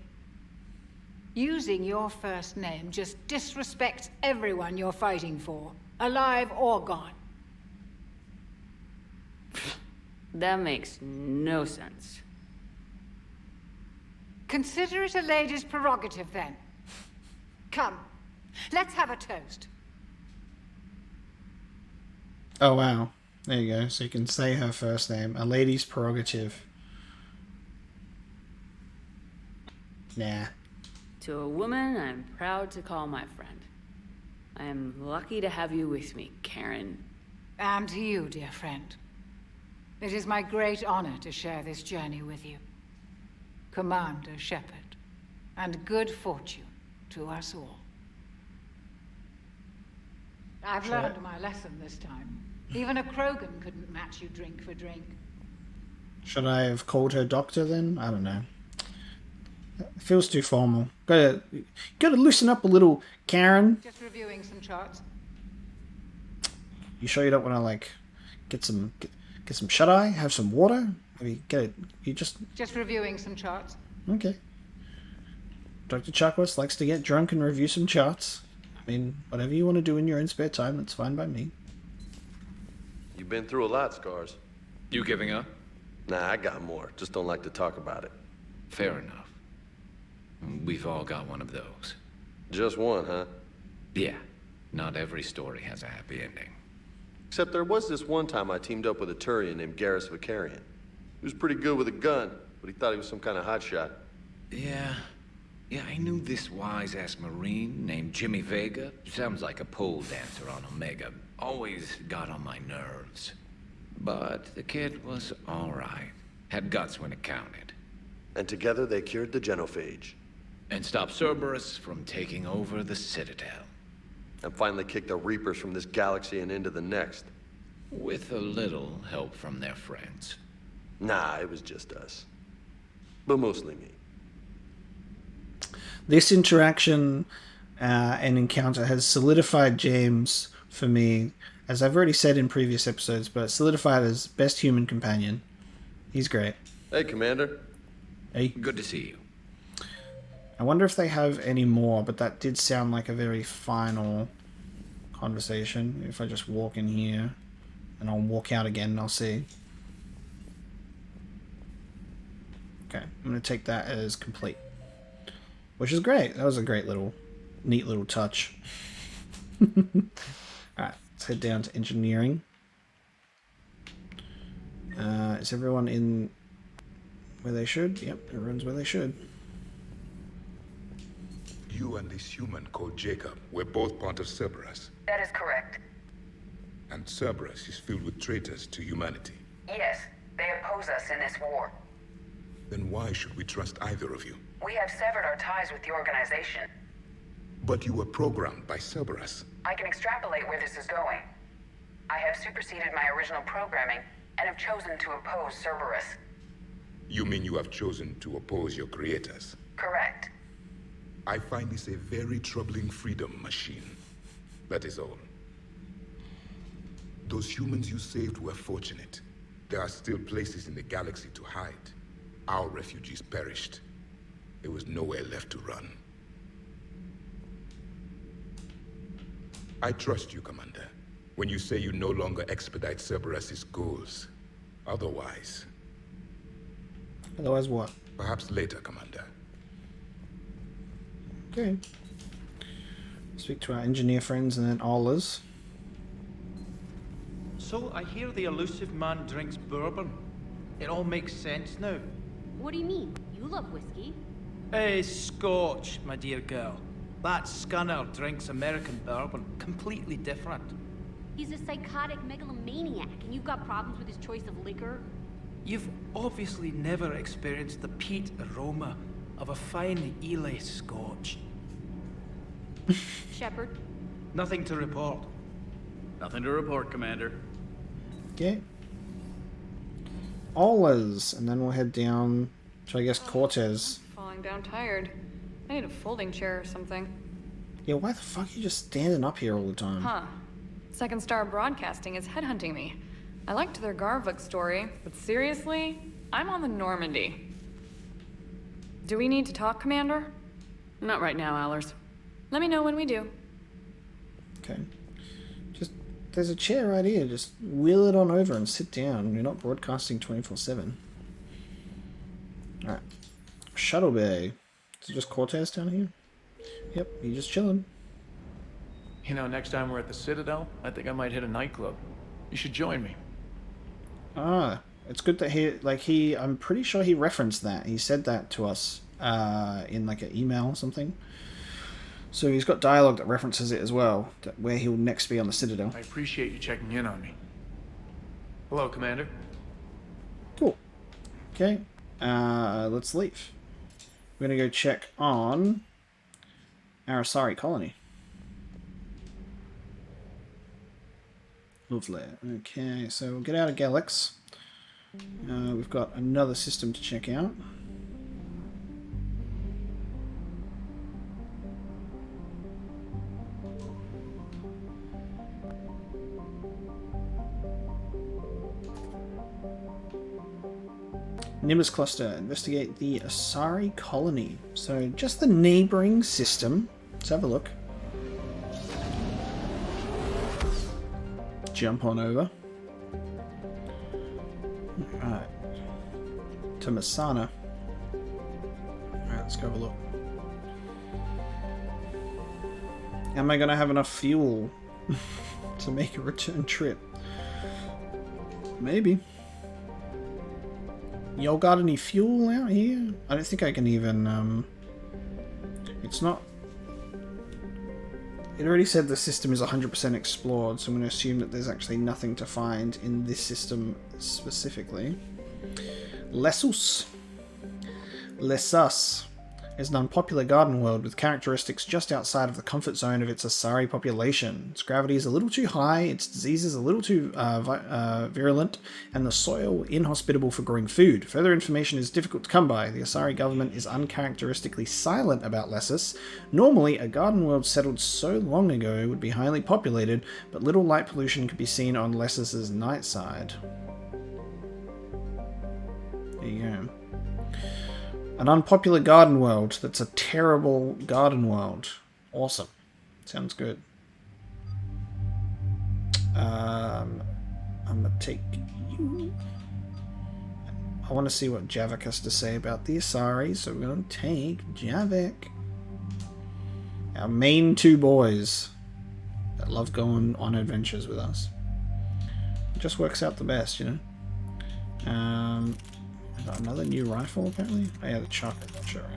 Using your first name just disrespects everyone you're fighting for, alive or gone. That makes no sense. Consider it a lady's prerogative, then. Come, let's have a toast. Oh, wow. There you go. So you can say her first name. A lady's prerogative. Nah. To a woman I'm proud to call my friend. I am lucky to have you with me, Karen. And to you, dear friend. It is my great honor to share this journey with you. Commander Shepard. And good fortune to us all. I've learned my lesson this time. Even a Krogan couldn't match you drink for drink. Should I have called her doctor then? I don't know. It feels too formal. Gotta loosen up a little, Karen. Just reviewing some charts. You sure you don't want to like get some shut eye? Have some water? Maybe just reviewing some charts. Okay. Dr. Chakwas likes to get drunk and review some charts. I mean, whatever you want to do in your own spare time, that's fine by me. You've been through a lot, Scars. You giving up? Nah, I got more. Just don't like to talk about it. Fair enough. We've all got one of those. Just one, huh? Yeah. Not every story has a happy ending. Except there was this one time I teamed up with a Turian named Garrus Vicarian. He was pretty good with a gun, but he thought he was some kind of hotshot. Yeah, I knew this wise-ass Marine named Jimmy Vega. Sounds like a pole dancer on Omega. Always got on my nerves. But the kid was all right. Had guts when it counted. And together they cured the genophage. And stopped Cerberus from taking over the Citadel. And finally kicked the Reapers from this galaxy and into the next. With a little help from their friends. Nah, it was just us. But mostly me. This interaction and encounter has solidified James for me, as I've already said in previous episodes, but solidified as best human companion. He's great. Hey, Commander. Hey. Good to see you. I wonder if they have any more, but that did sound like a very final conversation. If I just walk in here, and I'll walk out again, and I'll see. Okay, I'm going to take that as complete. Which is great. That was a great neat little touch. Alright, let's head down to engineering. Is everyone in where they should? Yep, everyone's where they should. You and this human called Jacob were both part of Cerberus. That is correct. And Cerberus is filled with traitors to humanity. Yes, they oppose us in this war. Then why should we trust either of you? We have severed our ties with the organization. But you were programmed by Cerberus. I can extrapolate where this is going. I have superseded my original programming and have chosen to oppose Cerberus. You mean you have chosen to oppose your creators? Correct. I find this a very troubling freedom machine. That is all. Those humans you saved were fortunate. There are still places in the galaxy to hide. Our refugees perished. There was nowhere left to run. I trust you, Commander, when you say you no longer expedite Cerberus's goals. Otherwise... Otherwise what? Perhaps later, Commander. Okay. Speak to our engineer friends and then Ola's. So I hear the elusive man drinks bourbon. It all makes sense now. What do you mean? You love whiskey. Hey, Scotch, my dear girl. That scunner drinks American bourbon. Completely different. He's a psychotic megalomaniac, and you've got problems with his choice of liquor? You've obviously never experienced the peat aroma of a fine Ely Scotch. Shepard? Nothing to report. Nothing to report, Commander. Okay. Ola's, and then we'll head down to, I guess, Cortez. Falling down tired. I need a folding chair or something. Yeah, why the fuck are you just standing up here all the time? Huh. Second Star Broadcasting is headhunting me. I liked their Garvuk story, but seriously, I'm on the Normandy. Do we need to talk, Commander? Not right now, Allers. Let me know when we do. Okay. There's a chair right here. Just wheel it on over and sit down. You're not broadcasting 24/7. Alright. Shuttle Bay. Is it just Cortez down here? Yep, you're just chilling. You know, next time we're at the Citadel, I think I might hit a nightclub. You should join me. Ah, it's good that I'm pretty sure he referenced that. He said that to us in like an email or something. So he's got dialogue that references it as well, where he'll next be on the Citadel. I appreciate you checking in on me. Hello, Commander. Cool. Okay, let's leave. We're gonna go check on Arasari Colony. Lovely. Okay, so we'll get out of Galax. We've got another system to check out. Nimbus Cluster. Investigate the Asari Colony. So just the neighboring system. Let's have a look. jump on over. Alright. To Masana. Alright, let's go have a look. Am I gonna have enough fuel to make a return trip? Maybe. Y'all got any fuel out here? I don't think I can even, it's not... It already said the system is 100% explored, so I'm going to assume that there's actually nothing to find in this system specifically. Lessus. Lessus is an unpopular garden world with characteristics just outside of the comfort zone of its Asari population. Its gravity is a little too high, its diseases a little too virulent, and the soil inhospitable for growing food. Further information is difficult to come by. The Asari government is uncharacteristically silent about Lessus. Normally, a garden world settled so long ago would be highly populated, but little light pollution could be seen on Lessus's night side. There you go. An unpopular garden world that's a terrible garden world. Awesome. Sounds good. I'm gonna take you. I want to see what Javik has to say about the Asari, so we're gonna take Javik. Our main two boys that love going on adventures with us. It just works out the best, you know. Got another new rifle, apparently. Oh yeah, the chocolate launcher, right?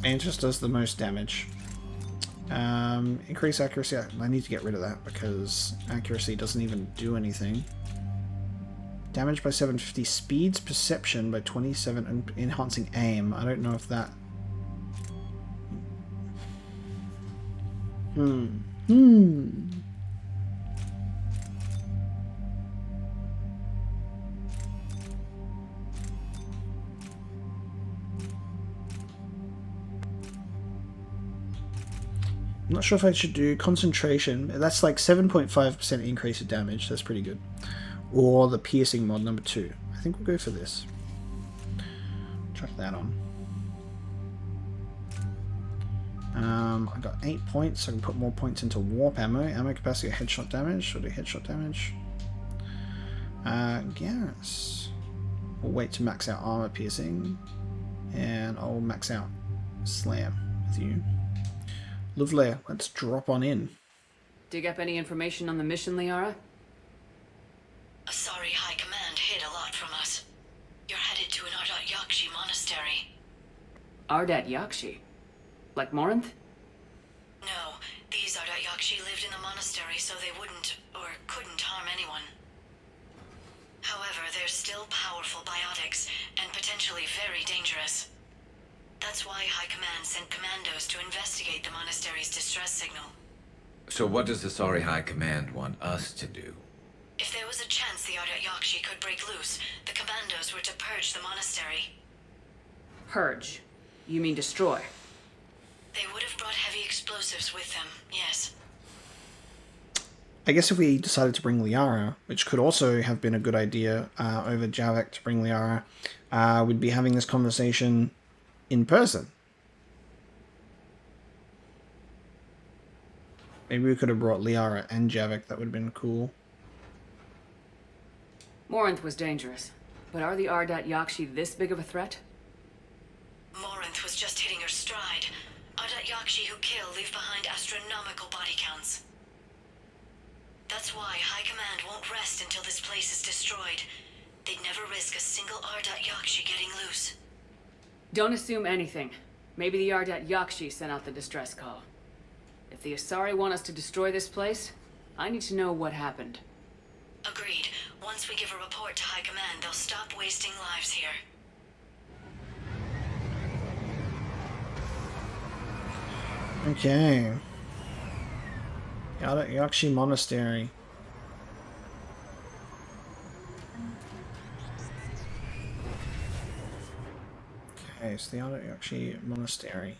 And it just does the most damage. Increase accuracy. I need to get rid of that because accuracy doesn't even do anything. Damage by 750. Speeds perception by 27 and enhancing aim. I don't know if that... I'm not sure if I should do concentration. That's like 7.5% increase of damage. That's pretty good. Or the piercing mod number 2. I think we'll go for this. Chuck that on. I got 8 points, so I can put more points into warp ammo. Ammo capacity, headshot damage. Should I do headshot damage? Yes. We'll wait to max out armor piercing. And I'll max out slam with you. Lovely. Let's drop on in. Dig up any information on the mission, Liara? Asari High Command hid a lot from us. You're headed to an Ardat-Yakshi monastery. Ardat-Yakshi? Like Morinth? No, these Ardat-Yakshi lived in the monastery so they wouldn't, or couldn't harm anyone. However, they're still powerful biotics, and potentially very dangerous. That's why High Command sent commandos to investigate the monastery's distress signal. So what does the Asari High Command want us to do? If there was a chance the Ardat-Yakshi could break loose, the commandos were to purge the monastery. Purge? You mean destroy? They would have brought heavy explosives with them, yes. I guess if we decided to bring Liara, which could also have been a good idea over Javik to bring Liara, we'd be having this conversation in person. Maybe we could have brought Liara and Javik. That would have been cool. Morinth was dangerous, but are the Ardat-Yakshi this big of a threat? Morinth was just hitting her stride. Ardat-Yakshi who kill leave behind astronomical body counts. That's why High Command won't rest until this place is destroyed. They'd never risk a single Ardat-Yakshi getting loose. Don't assume anything. Maybe the Ardat-Yakshi sent out the distress call. If the Asari want us to destroy this place, I need to know what happened. Agreed. Once we give a report to High Command, they'll stop wasting lives here. Okay. Ardat-Yakshi Monastery. Okay, so the Ardat-Yakshi Monastery.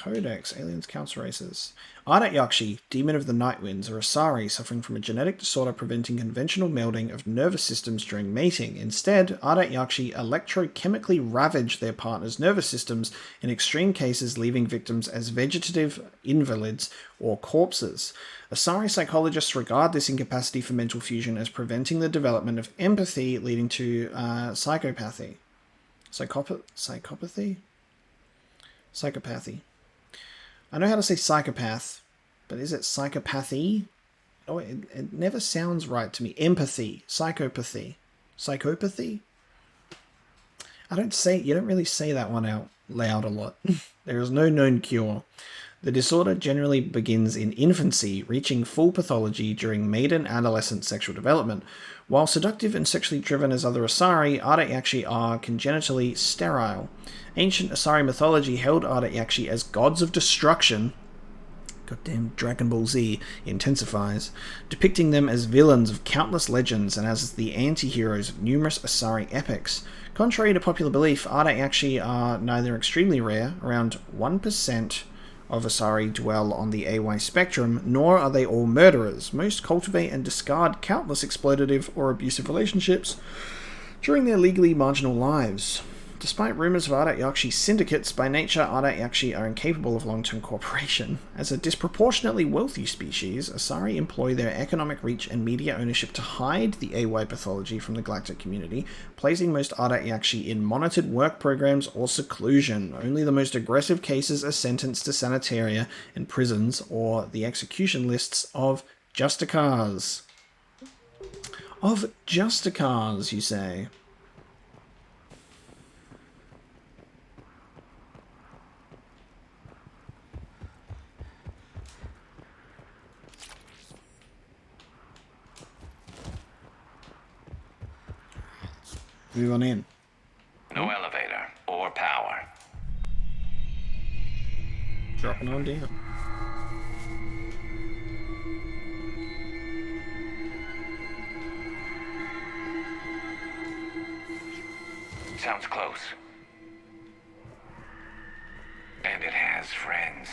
Codex, Aliens, Council Races. Ardat-Yakshi, Demon of the Night Winds, are Asari suffering from a genetic disorder preventing conventional melding of nervous systems during mating. Instead, Ardat-Yakshi electrochemically ravage their partner's nervous systems, in extreme cases leaving victims as vegetative invalids or corpses. Asari psychologists regard this incapacity for mental fusion as preventing the development of empathy, leading to psychopathy. Psychopathy? Psychopathy. I know how to say psychopath, but is it psychopathy? Oh, it never sounds right to me. Empathy. Psychopathy. Psychopathy? You don't really say that one out loud a lot. There is no known cure. The disorder generally begins in infancy, reaching full pathology during maiden adolescent sexual development. While seductive and sexually driven as other Asari, Ardat-Yakshi are congenitally sterile. Ancient Asari mythology held Ardat-Yakshi as gods of destruction. Goddamn Dragon Ball Z intensifies, depicting them as villains of countless legends and as the anti-heroes of numerous Asari epics. Contrary to popular belief, Ardat-Yakshi are neither extremely rare, around 1% of Asari dwell on the AY spectrum, nor are they all murderers. Most cultivate and discard countless exploitative or abusive relationships during their legally marginal lives. Despite rumors of Ardat-Yakshi syndicates, by nature Ardat-Yakshi are incapable of long-term cooperation. As a disproportionately wealthy species, Asari employ their economic reach and media ownership to hide the AY pathology from the galactic community, placing most Ardat-Yakshi in monitored work programs or seclusion. Only the most aggressive cases are sentenced to sanitaria and prisons or the execution lists of justicars. Of justicars, you say? Move on in. No elevator or power. Dropping on down. Sounds close. And it has friends.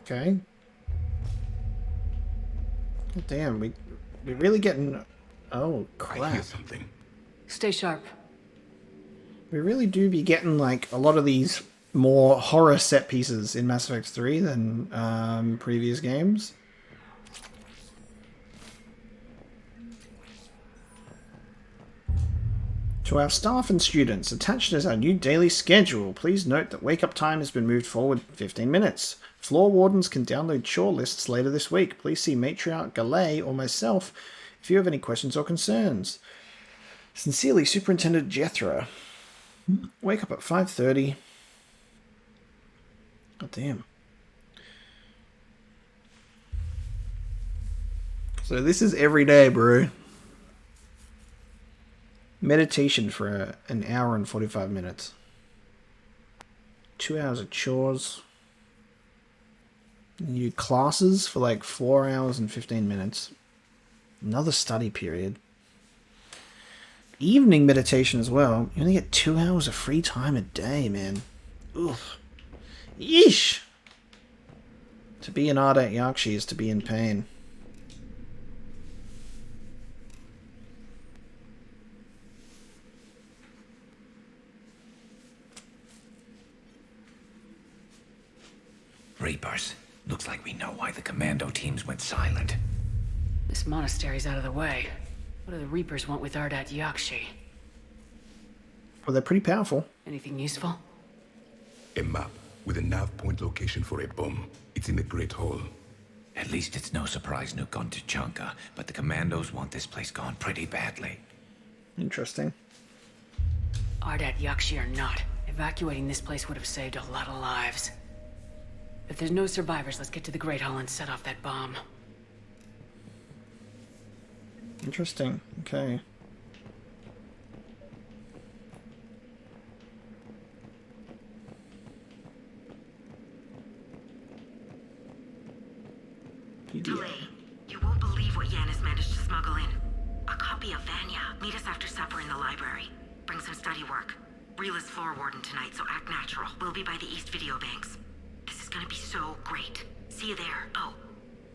Okay. Damn, we're really getting... Oh, crap. I hear something. Stay sharp. We really do be getting, like, a lot of these more horror set pieces in Mass Effect 3 than previous games. To our staff and students, attached is our new daily schedule. Please note that wake-up time has been moved forward 15 minutes. Floor wardens can download chore lists later this week. Please see Matriarch Galay or myself if you have any questions or concerns. Sincerely, Superintendent Jethro. Wake up at 5:30. God damn. So this is every day, bro. Meditation for an hour and 45 minutes. 2 hours of chores. You classes for like 4 hours and 15 minutes. Another study period. Evening meditation as well. You only get 2 hours of free time a day, man. Oof. Yeesh. To be an Ardat-Yakshi is to be in pain. Reapers. Looks like we know why the commando teams went silent. This monastery's out of the way. What do the Reapers want with Ardat-Yakshi? Well, they're pretty powerful. Anything useful? A map with a nav point location for a bomb. It's in the Great Hall. At least it's no surprise Nuke gone to Chunka, but the commandos want this place gone pretty badly. Interesting. Ardat-Yakshi or not, evacuating this place would have saved a lot of lives. If there's no survivors, let's get to the Great Hall and set off that bomb. Interesting. Okay. Delay. You won't believe what Yanis managed to smuggle in. A copy of Vanya. Meet us after supper in the library. Bring some study work. Reel is floor warden tonight, so act natural. We'll be by the East Video Banks. This is gonna be so great. See you there. Oh,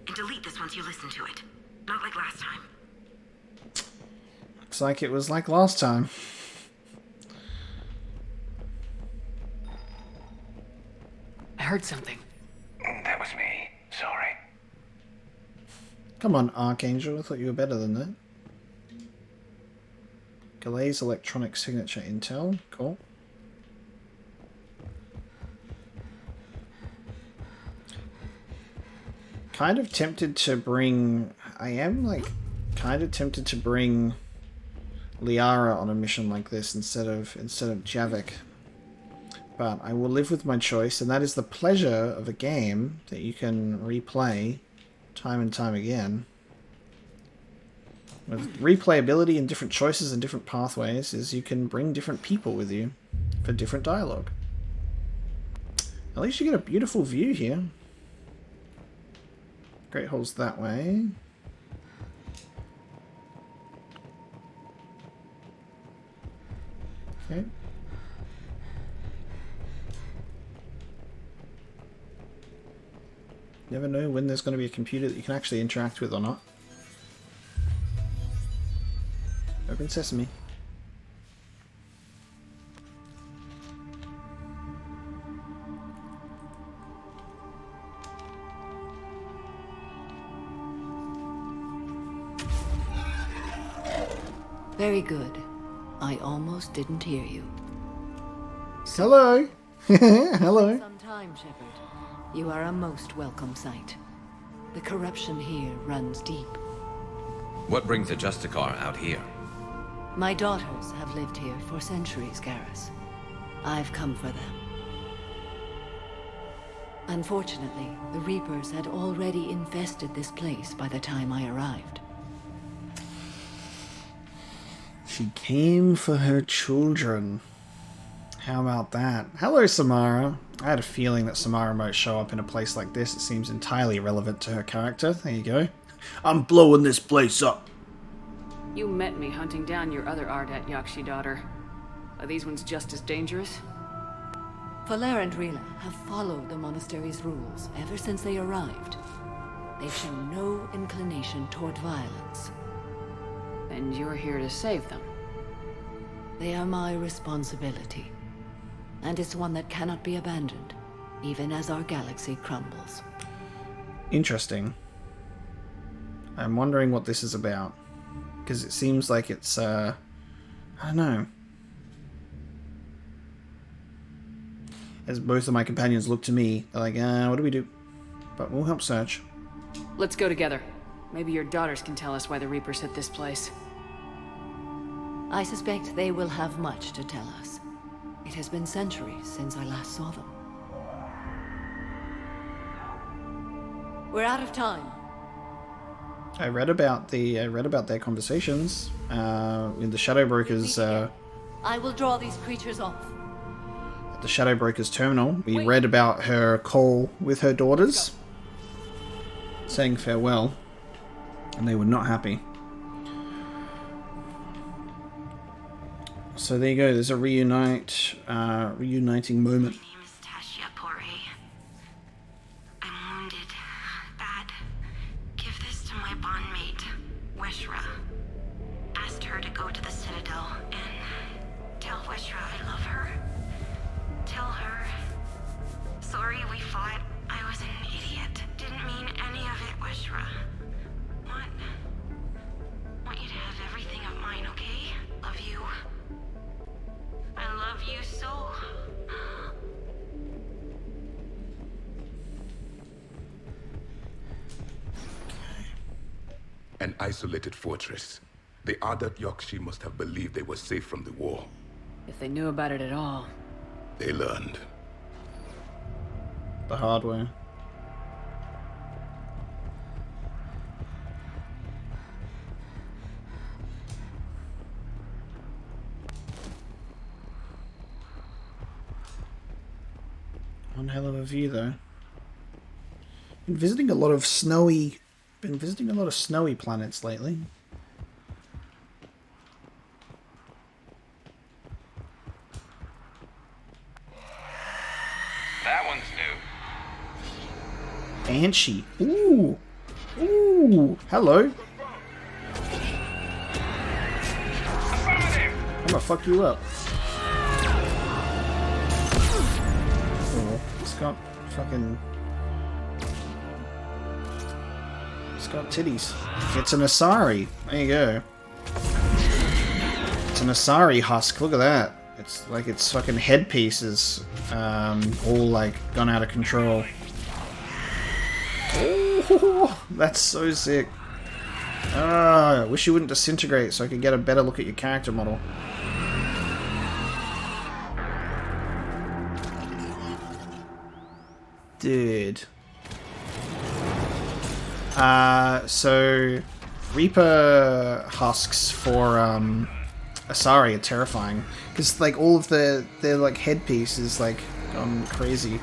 and delete this once you listen to it. Not like last time. Looks like it was like last time. I heard something. That was me. Sorry. Come on, Archangel. I thought you were better than that. Galay's electronic signature intel. Cool. Kind of tempted to bring... I am, like, kind of tempted to bring Liara on a mission like this instead of Javik. But I will live with my choice, and that is the pleasure of a game that you can replay time and time again. With replayability and different choices and different pathways, is you can bring different people with you for different dialogue. At least you get a beautiful view here. Great Hall's that way. Okay. Never know when there's going to be a computer that you can actually interact with or not. Open sesame. Very good. I almost didn't hear you. Hello! Hello! Some time, Shepard. You are a most welcome sight. The corruption here runs deep. What brings a Justicar out here? My daughters have lived here for centuries, Garrus. I've come for them. Unfortunately, the Reapers had already infested this place by the time I arrived. She came for her children. How about that? Hello, Samara. I had a feeling that Samara might show up in a place like this. It seems entirely relevant to her character. There you go. I'm blowing this place up. You met me hunting down your other Ardat-Yakshi daughter. Are these ones just as dangerous? Valer and Rila have followed the monastery's rules ever since they arrived. They've shown no inclination toward violence. And you're here to save them? They are my responsibility. And it's one that cannot be abandoned, even as our galaxy crumbles. Interesting. I'm wondering what this is about. Because it seems like it's, I don't know. As both of my companions look to me, they're like, what do we do? But we'll help search. Let's go together. Maybe your daughters can tell us why the Reapers hit this place. I suspect they will have much to tell us. It has been centuries since I last saw them. We're out of time. I read about their conversations in the Shadow Broker's. I will draw these creatures off. At the Shadow Broker's terminal, we read about her call with her daughters, saying farewell, and they were not happy. So there you go. There's a reuniting moment. An isolated fortress. The Ardat-Yakshi must have believed they were safe from the war. If they knew about it at all. They learned. The hard way. One hell of a view, though. Been visiting a lot of snowy planets lately. Banshee. Ooh. Ooh. Hello. I'm gonna fuck you up. Oh, it's got fucking... It's got titties. It's an Asari. There you go. It's an Asari husk. Look at that. It's like its fucking headpiece is all like gone out of control. Oh, that's so sick. I wish you wouldn't disintegrate so I could get a better look at your character model. Dude. So Reaper husks for Asari are terrifying because like all of their like headpiece is like gone crazy.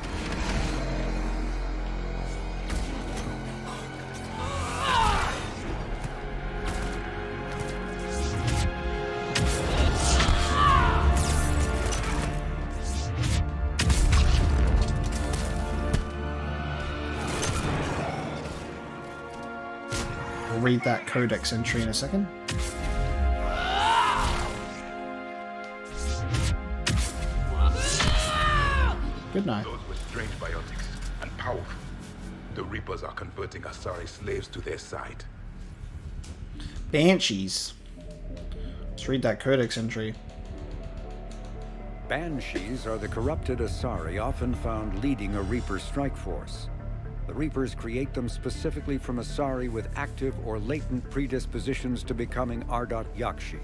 I'll read that codex entry in a second. Good night. Those were strange biotics and powerful. The Reapers are converting Asari slaves to their side. Banshees. Let's read that codex entry. Banshees are the corrupted Asari often found leading a Reaper strike force. The Reapers create them specifically from Asari with active or latent predispositions to becoming Ardat-Yakshi,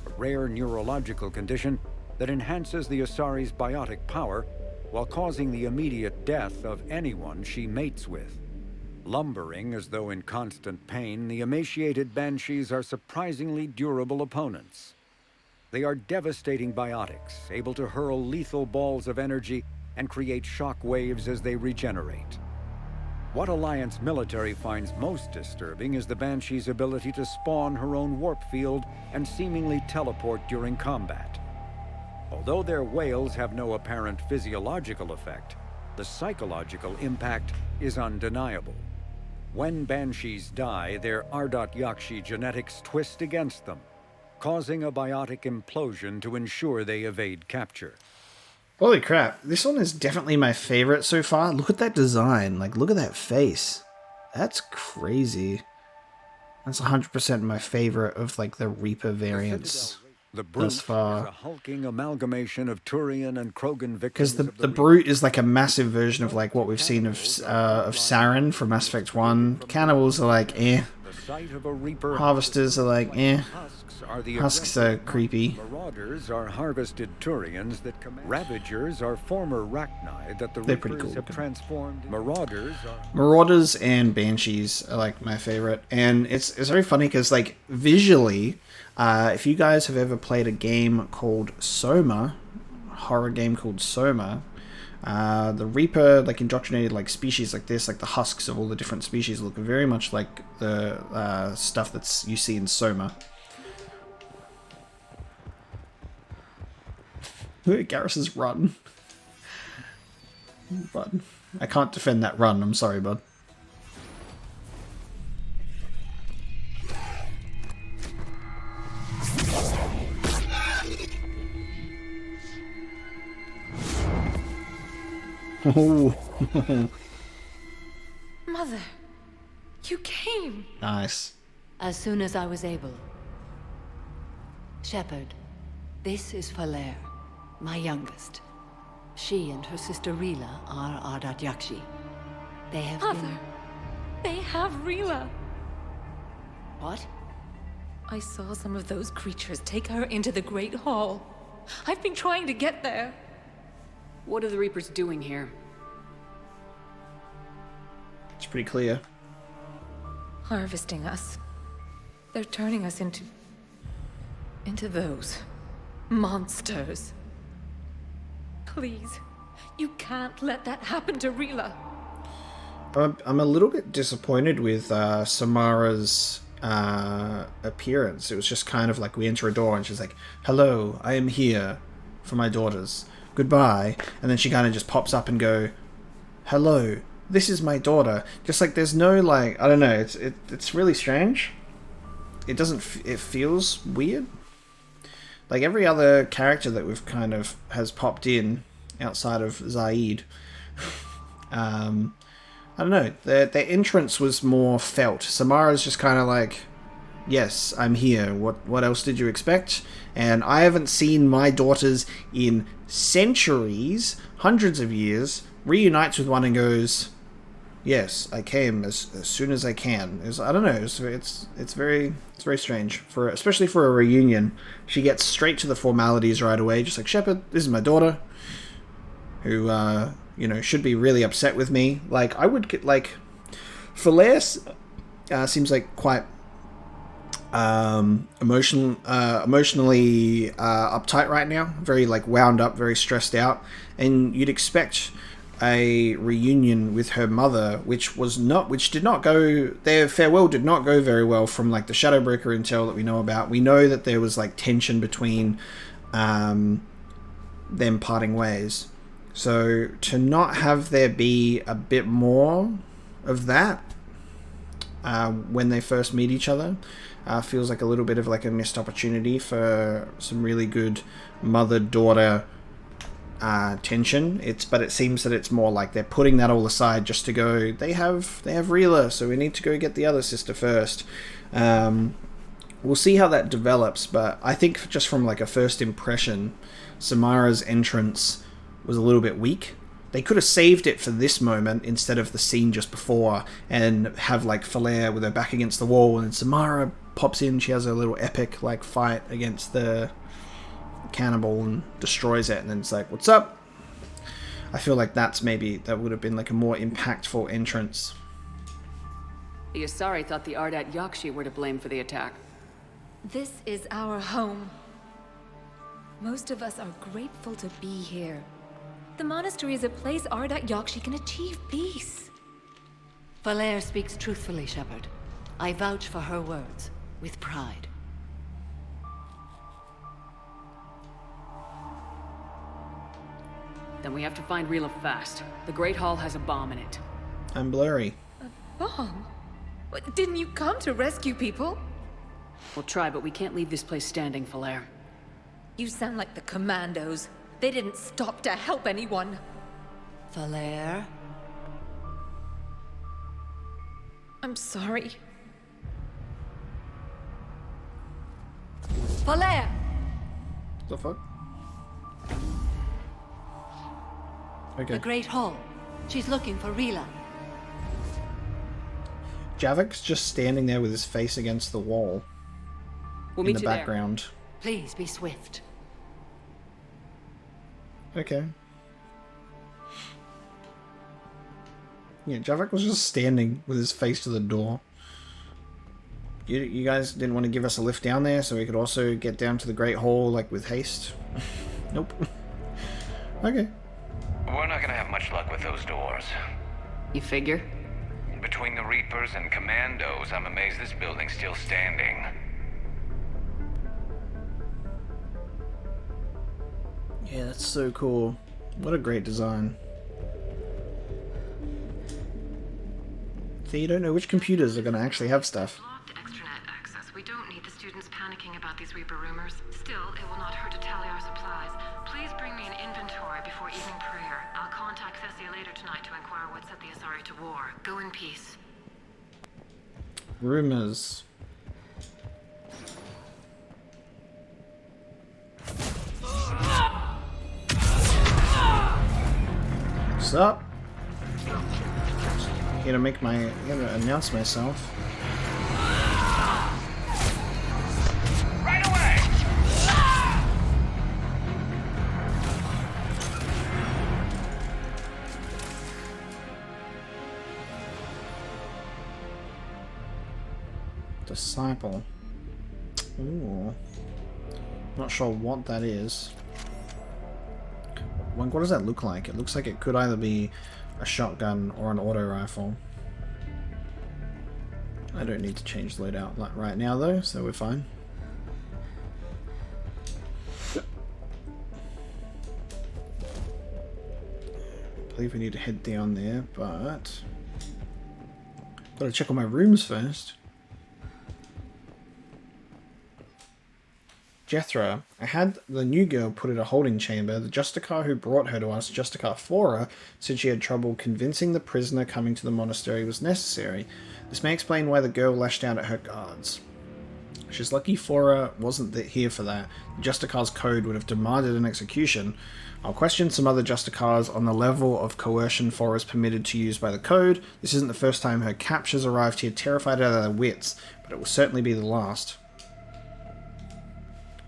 a rare neurological condition that enhances the Asari's biotic power while causing the immediate death of anyone she mates with. Lumbering as though in constant pain, the emaciated Banshees are surprisingly durable opponents. They are devastating biotics, able to hurl lethal balls of energy and create shock waves as they regenerate. What Alliance military finds most disturbing is the Banshee's ability to spawn her own warp field and seemingly teleport during combat. Although their wails have no apparent physiological effect, the psychological impact is undeniable. When Banshees die, their Ardat-Yakshi genetics twist against them, causing a biotic implosion to ensure they evade capture. Holy crap, this one is definitely my favorite so far. Look at that design, like look at that face. That's crazy. That's 100% my favorite of like the Reaper variants. The Brute thus far. is a hulking amalgamation of Turian and Krogan Because victims. the Brute is like a massive version of like what we've seen of Saren from Mass Effect 1. Cannibals are like eh. Harvesters are like eh. Husks are creepy. Marauders are harvested Turians that Ravagers are former Rachni that the They're pretty Reapers cool. have transformed. Marauders are... Marauders and Banshees are like my favorite, and it's very funny because like visually, if you guys have ever played a game called Soma, a horror game called Soma, the Reaper like indoctrinated like species like this, like the husks of all the different species look very much like the stuff that's you see in Soma. Garrus's run. Bud. I can't defend that run, I'm sorry, bud. Mother, you came. Nice. As soon as I was able. Shepard, this is Falere, my youngest. She and her sister Rila are Ardat-Yakshi. They have Mother, they have Rila. What? I saw some of those creatures take her into the Great Hall. I've been trying to get there. What are the Reapers doing here? It's pretty clear. Harvesting us. They're turning us into those monsters. Please, you can't let that happen to Rila. I'm a little bit disappointed with Samara's appearance. It was just kind of like we enter a door and she's like, "Hello, I am here for my daughters. Goodbye." And then she kind of just pops up and go, "Hello, this is my daughter. Just like there's no like, I don't know, it's really strange. It doesn't, it feels weird. Like every other character that we've kind of has popped in outside of Zaid, I don't know, their entrance was more felt. Samara's just kind of like, yes, I'm here. What else did you expect? And I haven't seen my daughters in centuries, hundreds of years, reunites with one and goes, yes, I came as soon as I can. I don't know, it's very strange, especially for a reunion. She gets straight to the formalities right away, just like, Shepard, this is my daughter, who, you know, should be really upset with me. Like, I would get, like, Falere seems like quite emotionally uptight right now, very like wound up, very stressed out, and you'd expect a reunion with her mother, which did not go, their farewell did not go very well from like the Shadowbreaker intel that we know about. We know that there was like tension between them parting ways, so to not have there be a bit more of that when they first meet each other feels like a little bit of like a missed opportunity for some really good mother-daughter tension. But it seems that it's more like they're putting that all aside just to go, they have Rila, so we need to go get the other sister first. We'll see how that develops, but I think just from like a first impression, Samara's entrance was a little bit weak. They could have saved it for this moment instead of the scene just before, and have like Falere with her back against the wall, and Samara pops in, she has a little epic like fight against the cannibal and destroys it, and then it's like, what's up? I feel like that would have been like a more impactful entrance. The Asari thought the Ardat-Yakshi were to blame for the attack. This is our home. Most of us are grateful to be here. The monastery is a place Ardat-Yakshi can achieve peace. Falere speaks truthfully, Shepard. I vouch for her words, with pride. Then we have to find Rila fast. The Great Hall has a bomb in it. I'm blurry. A bomb? What, didn't you come to rescue people? We'll try, but we can't leave this place standing, Falere. You sound like the Commandos. They didn't stop to help anyone. Falere? I'm sorry. Falere! The fuck? Okay. The Great Hall. She's looking for Rila. Javik's just standing there with his face against the wall. We'll in meet the you background. Please be swift. Okay. Yeah, Javik was just standing with his face to the door. You guys didn't want to give us a lift down there so we could also get down to the Great Hall, like, with haste? Nope. Okay. We're not gonna have much luck with those doors. You figure? Between the Reapers and Commandos, I'm amazed this building's still standing. Yeah, that's so cool. What a great design. So you don't know which computers are going to actually have stuff. Blocked extranet access. We don't need the students panicking about these Reaper rumors. Still, it will not hurt to tally our supplies. Please bring me an inventory before evening prayer. I'll contact Cessia later tonight to inquire what set the Asari to war. Go in peace. Rumors. What's up? Here to announce myself. Right away! Disciple. Ooh. Not sure what that is. What does that look like? It looks like it could either be a shotgun or an auto rifle. I don't need to change the loadout right now though, so we're fine. believe we need to head down there, but gotta check on my rooms first. Jethro, I had the new girl put in a holding chamber. The Justicar who brought her to us, Justicar Fora, said she had trouble convincing the prisoner coming to the monastery was necessary. This may explain why the girl lashed out at her guards. She's lucky Fora wasn't here for that. The Justicar's code would have demanded an execution. I'll question some other Justicars on the level of coercion Fora is permitted to use by the code. This isn't the first time her captures arrived here terrified out of their wits, but it will certainly be the last.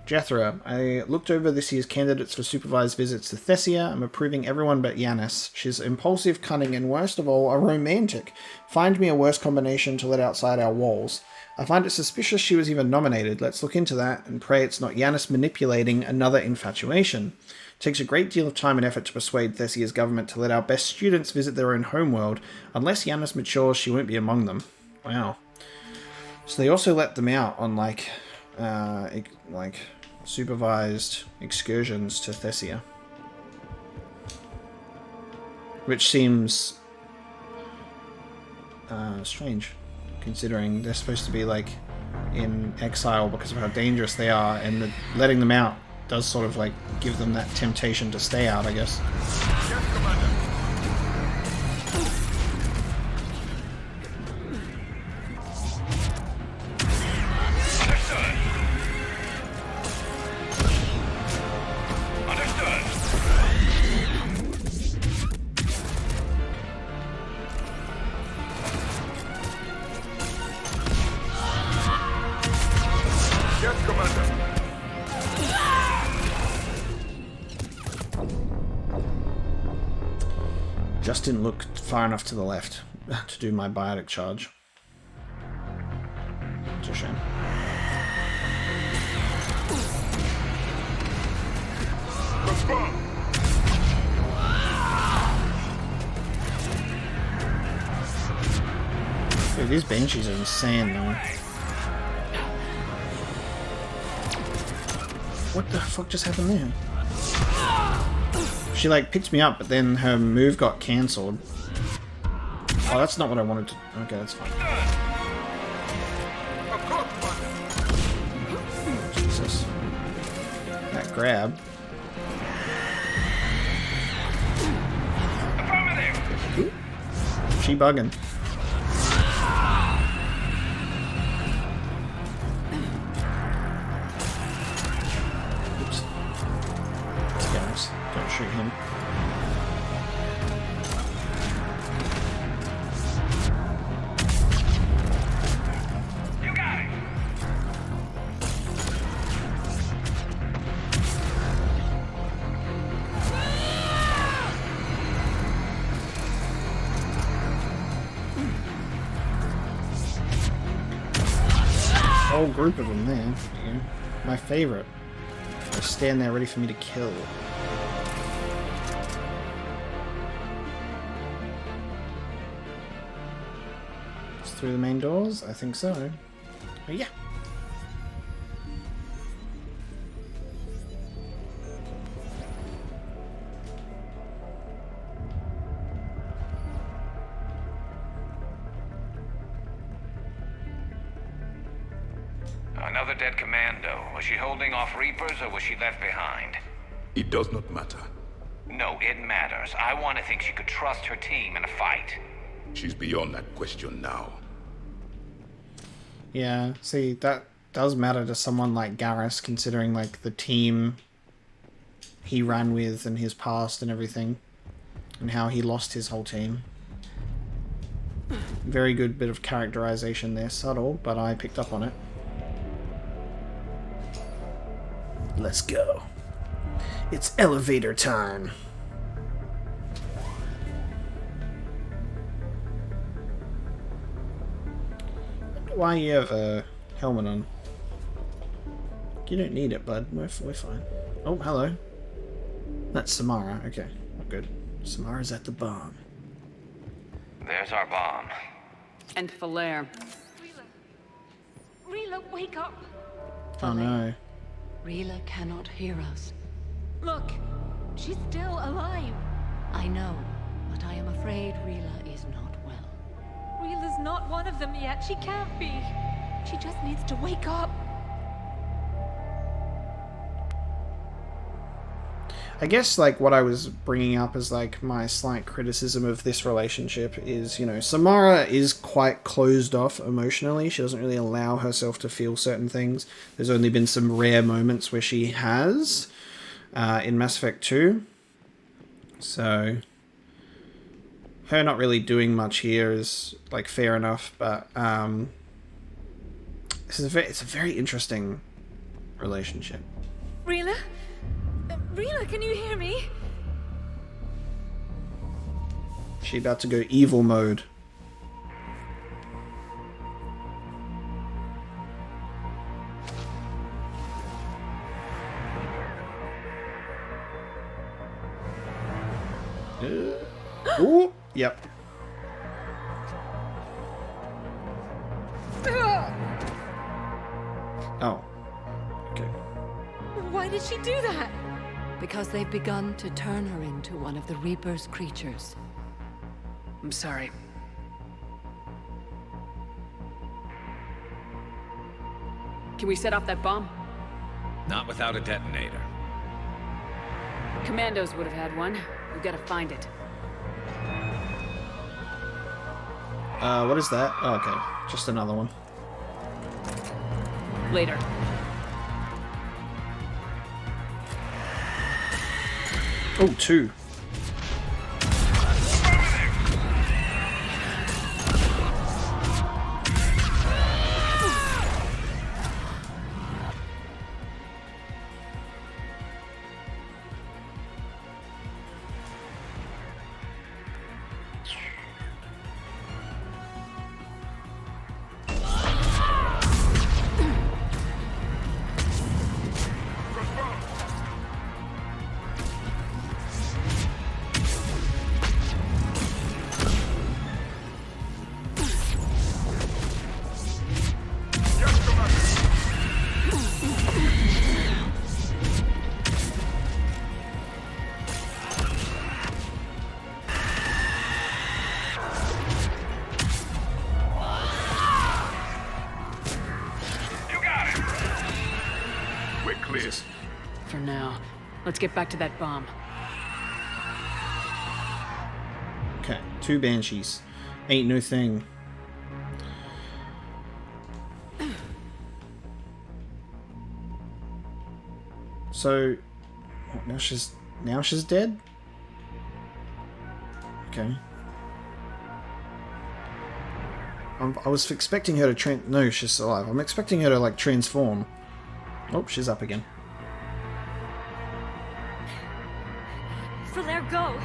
Jethro, I looked over this year's candidates for supervised visits to Thessia. I'm approving everyone but Yanis. She's impulsive, cunning, and worst of all, a romantic. Find me a worse combination to let outside our walls. I find it suspicious she was even nominated. Let's look into that and pray it's not Yanis manipulating another infatuation. It takes a great deal of time and effort to persuade Thessia's government to let our best students visit their own homeworld. Unless Yanis matures, she won't be among them. Wow. So they also let them out on like supervised excursions to Thessia, which seems strange, considering they're supposed to be like in exile because of how dangerous they are, and letting them out does sort of like give them that temptation to stay out, I guess. Just didn't look far enough to the left to do my biotic charge. It's a shame. Dude, these Banshees are insane though. What the fuck just happened there? She like picked me up, but then her move got cancelled. Oh, that's not what I wanted to... Okay, that's fine. Jesus. That grab. Ooh. She bugging. Oops. Guys, don't shoot him. Whole group of them there. Yeah. My favorite. They stand there ready for me to kill. Just through the main doors? I think so. Oh, yeah. Another dead commando. Was she holding off Reapers or was she left behind? It does not matter. No, it matters. I want to think she could trust her team in a fight. She's beyond that question now. Yeah, see, that does matter to someone like Garrus, considering like the team he ran with and his past and everything, and how he lost his whole team. Very good bit of characterization there, subtle, but I picked up on it. Let's go. It's elevator time. Why you have a helmet on? You don't need it, bud. We're fine. Oh, hello. That's Samara. Okay, we're good. Samara's at the bomb. There's our bomb. And Falaire. Rila, wake up! Oh no. Rila cannot hear us. Look, she's still alive. I know, But I am afraid Rila is not well. Rila's not one of them yet. She can't be. She just needs to wake up. I guess, like, what I was bringing up as, like, my slight criticism of this relationship is, you know, Samara is quite closed off emotionally. She doesn't really allow herself to feel certain things. There's only been some rare moments where she has in Mass Effect 2. So, her not really doing much here is, like, fair enough, but it's a very interesting relationship. Rila? Rila, can you hear me? She about to go evil mode. Ooh, yep. Oh. Okay. Why did she do that? Because they've begun to turn her into one of the Reaper's creatures. I'm sorry. Can we set off that bomb? Not without a detonator. Commandos would have had one. We've got to find it. What is that? Oh, okay. Just another one. Later. Oh, two. For now, let's get back to that bomb. Okay, 2 Banshees. Ain't no thing. So, now she's dead? Okay. I was expecting her to no, she's alive. I'm expecting her to, like, transform. Oh, she's up again. Flare, go!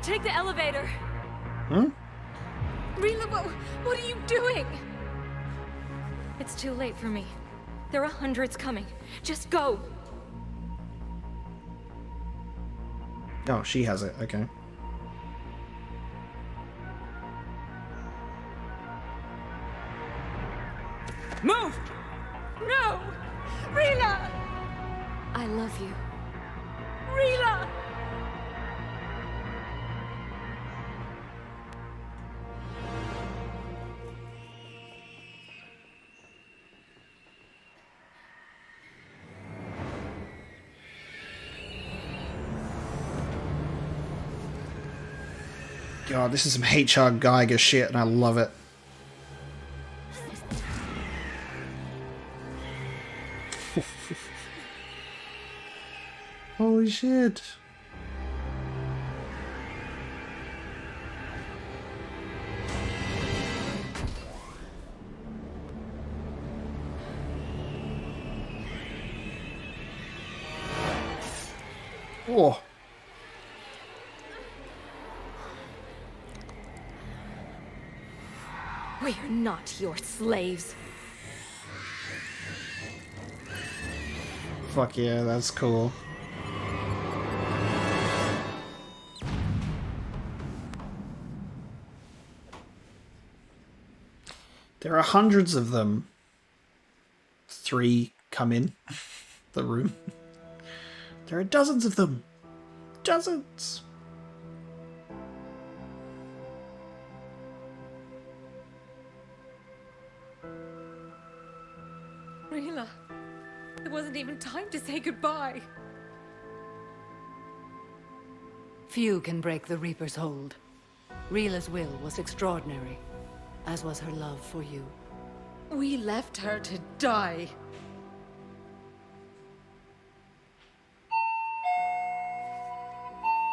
Take the elevator! Hmm? Rila, what are you doing? It's too late for me. There are hundreds coming. Just go! Oh, she has it. Okay. Move! No! Rila! I love you. Rila! God, this is some HR Geiger shit, and I love it. Holy shit. Oh. We are not your slaves. Fuck yeah, that's cool. There are hundreds of them. 3 come in the room. There are dozens of them. Dozens. Rila, there wasn't even time to say goodbye. Few can break the Reaper's hold. Rila's will was extraordinary, as was her love for you. We left her to die.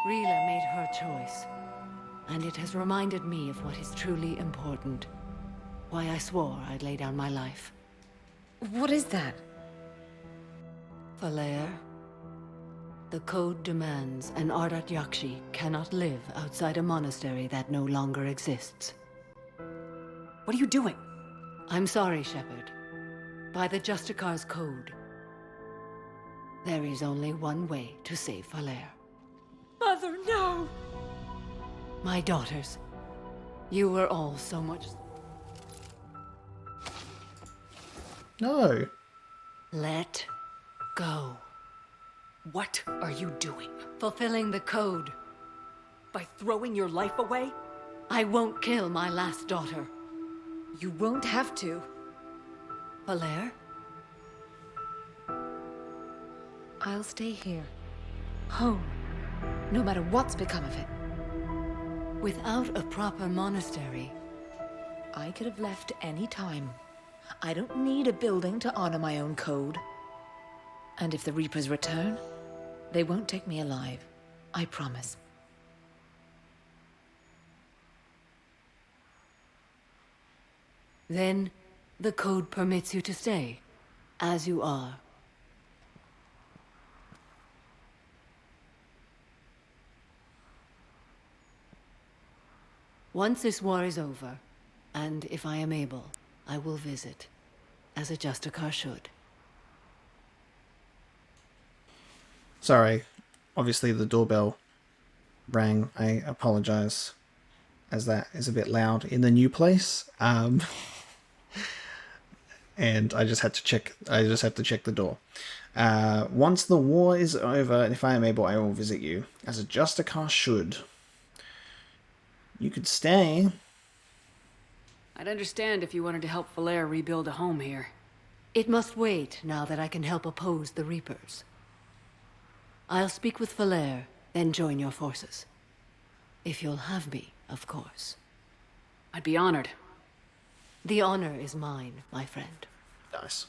Rila made her choice, and it has reminded me of what is truly important. Why I swore I'd lay down my life. What is that? Valere, the code demands an Ardat-Yakshi cannot live outside a monastery that no longer exists. What are you doing? I'm sorry, Shepard. By the Justicar's code, there is only one way to save Valere. Mother, no! My daughters, you were all so much... No. Let go. What are you doing? Fulfilling the code. By throwing your life away? I won't kill my last daughter. You won't have to. Valere? I'll stay here. Home. No matter what's become of it. Without a proper monastery... I could have left any time. I don't need a building to honor my own code. And if the Reapers return, they won't take me alive. I promise. Then, the code permits you to stay, as you are. Once this war is over, and if I am able, I will visit, as a Justicar should. Sorry, obviously the doorbell rang. I apologize, as that is a bit loud in the new place. And I just had to check. I just have to check the door. Once the war is over, and if I am able, I will visit you, as a Justicar should. You could stay. I'd understand if you wanted to help Valere rebuild a home here. It must wait now that I can help oppose the Reapers. I'll speak with Valere, then join your forces. If you'll have me, of course. I'd be honored. The honor is mine, my friend. Nice.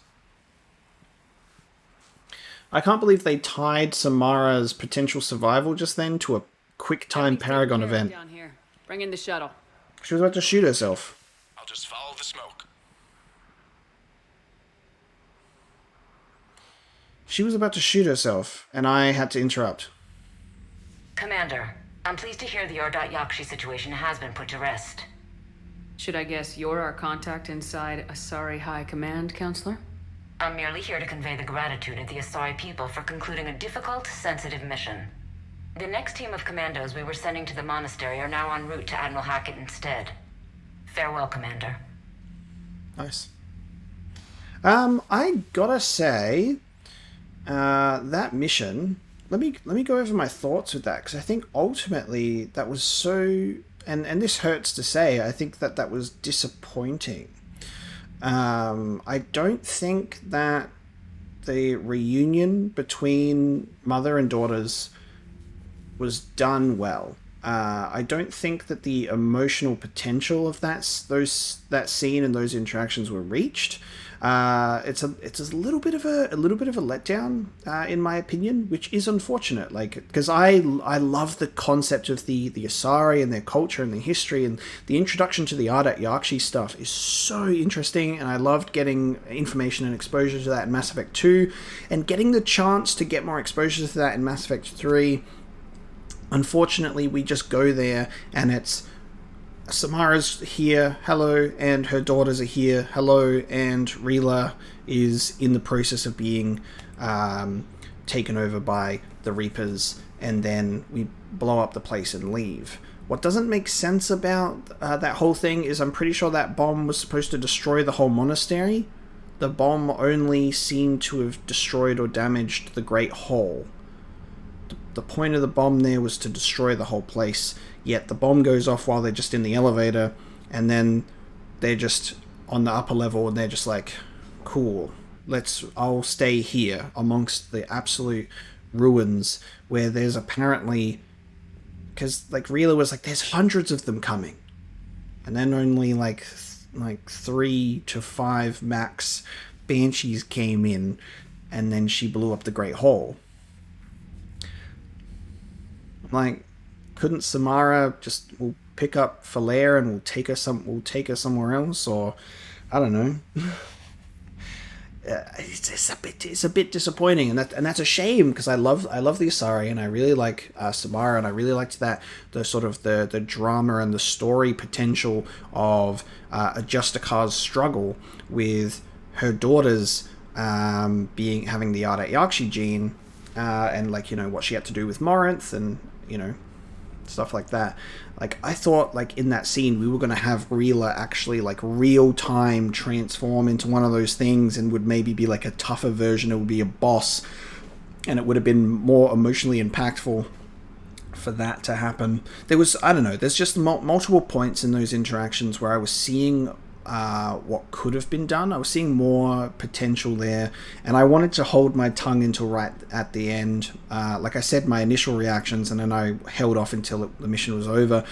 I can't believe they tied Samara's potential survival just then to a quick-time Paragon event. Down here. Bring in the shuttle. She was about to shoot herself. I'll just follow the smoke. She was about to shoot herself, and I had to interrupt. Commander, I'm pleased to hear the Ardat-Yakshi situation has been put to rest. Should I guess you're our contact inside Asari High Command, Counselor? I'm merely here to convey the gratitude of the Asari people for concluding a difficult, sensitive mission. The next team of commandos we were sending to the monastery are now en route to Admiral Hackett instead. Farewell, Commander. Nice. I gotta say, that mission. Let me go over my thoughts with that, because I think ultimately that was so, and this hurts to say, I think that was disappointing. I don't think that the reunion between mother and daughters was done well. I don't think that the emotional potential of that scene and those interactions were reached. It's a little bit of a letdown, in my opinion, which is unfortunate. Like, because I love the concept of the Asari and their culture and their history, and the introduction to the Ardat-Yakshi stuff is so interesting, and I loved getting information and exposure to that in Mass Effect 2, and getting the chance to get more exposure to that in Mass Effect 3. Unfortunately, we just go there and it's Samara's here, hello, and her daughters are here, hello, and Rila is in the process of being taken over by the Reapers, and then we blow up the place and leave. What doesn't make sense about that whole thing is I'm pretty sure that bomb was supposed to destroy the whole monastery. The bomb only seemed to have destroyed or damaged the Great Hall. The point of the bomb there was to destroy the whole place, yet the bomb goes off while they're just in the elevator, and then they're just on the upper level and they're just like, cool, I'll stay here amongst the absolute ruins where there's apparently, because like Rila was like, there's hundreds of them coming, and then only like 3 to 5 max Banshees came in, and then she blew up the Great Hall. Like, couldn't Samara just pick up Falair and we'll take her somewhere else, or I don't know. It's a bit disappointing, and that's a shame, because I love the Asari, and I really like Samara, and I really liked the sort of the drama and the story potential of a Justicar's struggle with her daughters having the Ardat-Yakshi gene, and like, you know, what she had to do with Morinth, and you know, stuff like that. Like, I thought, like, in that scene we were going to have Rila actually like real time transform into one of those things, and would maybe be like a tougher version. It would be a boss, and it would have been more emotionally impactful for that to happen. There was, I don't know, there's just multiple points in those interactions where I was seeing what could have been done. I was seeing more potential there, and I wanted to hold my tongue until right at the end. Like I said, my initial reactions, and then I held off until the mission was over,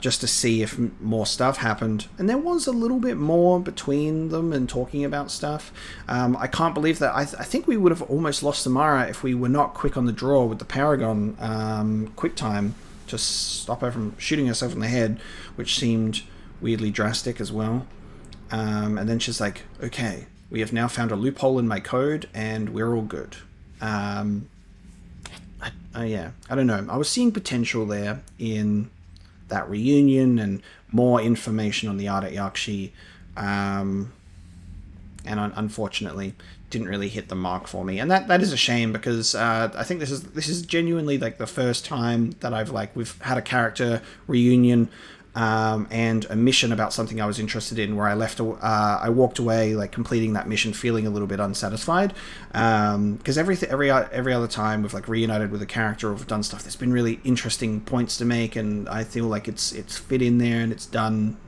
just to see if more stuff happened. And there was a little bit more between them and talking about stuff. I can't believe that. I think we would have almost lost Samara if we were not quick on the draw with the Paragon quick time to stop her from shooting herself in the head, which seemed weirdly drastic as well. And then she's like, okay, we have now found a loophole in my code and we're all good. Yeah, I don't know. I was seeing potential there in that reunion and more information on the Ardat-Yakshi, and unfortunately didn't really hit the mark for me, and that is a shame, because I think this is genuinely like the first time that we've had a character reunion and a mission about something I was interested in, where I walked away like completing that mission feeling a little bit unsatisfied, because every other time we've like reunited with a character or we've done stuff, there's been really interesting points to make, and I feel like it's fit in there and it's done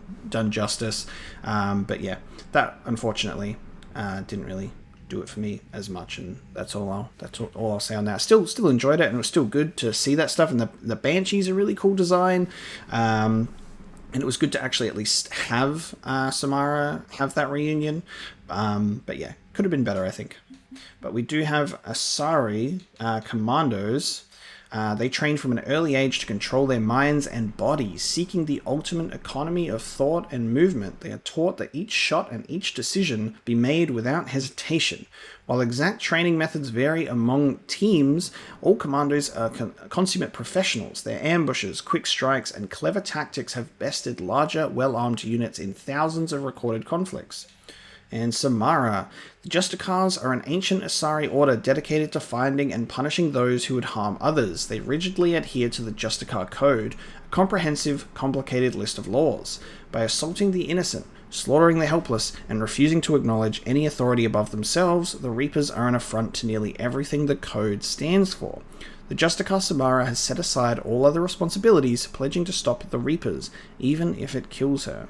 justice. But yeah, that unfortunately didn't really do it for me as much, and that's all I'll say on that. Still enjoyed it, and it was still good to see that stuff, and the Banshee's a really cool design. And it was good to actually at least have Samara have that reunion. But yeah, could have been better, I think. But we do have Asari commandos. They train from an early age to control their minds and bodies, seeking the ultimate economy of thought and movement. They are taught that each shot and each decision be made without hesitation. While exact training methods vary among teams, all commandos are consummate professionals. Their ambushes, quick strikes, and clever tactics have bested larger, well-armed units in thousands of recorded conflicts. And Samara. The Justicars are an ancient Asari order dedicated to finding and punishing those who would harm others. They rigidly adhere to the Justicar Code, a comprehensive, complicated list of laws. By assaulting the innocent, slaughtering the helpless, and refusing to acknowledge any authority above themselves, the Reapers are an affront to nearly everything the Code stands for. The Justicar Samara has set aside all other responsibilities, pledging to stop the Reapers, even if it kills her.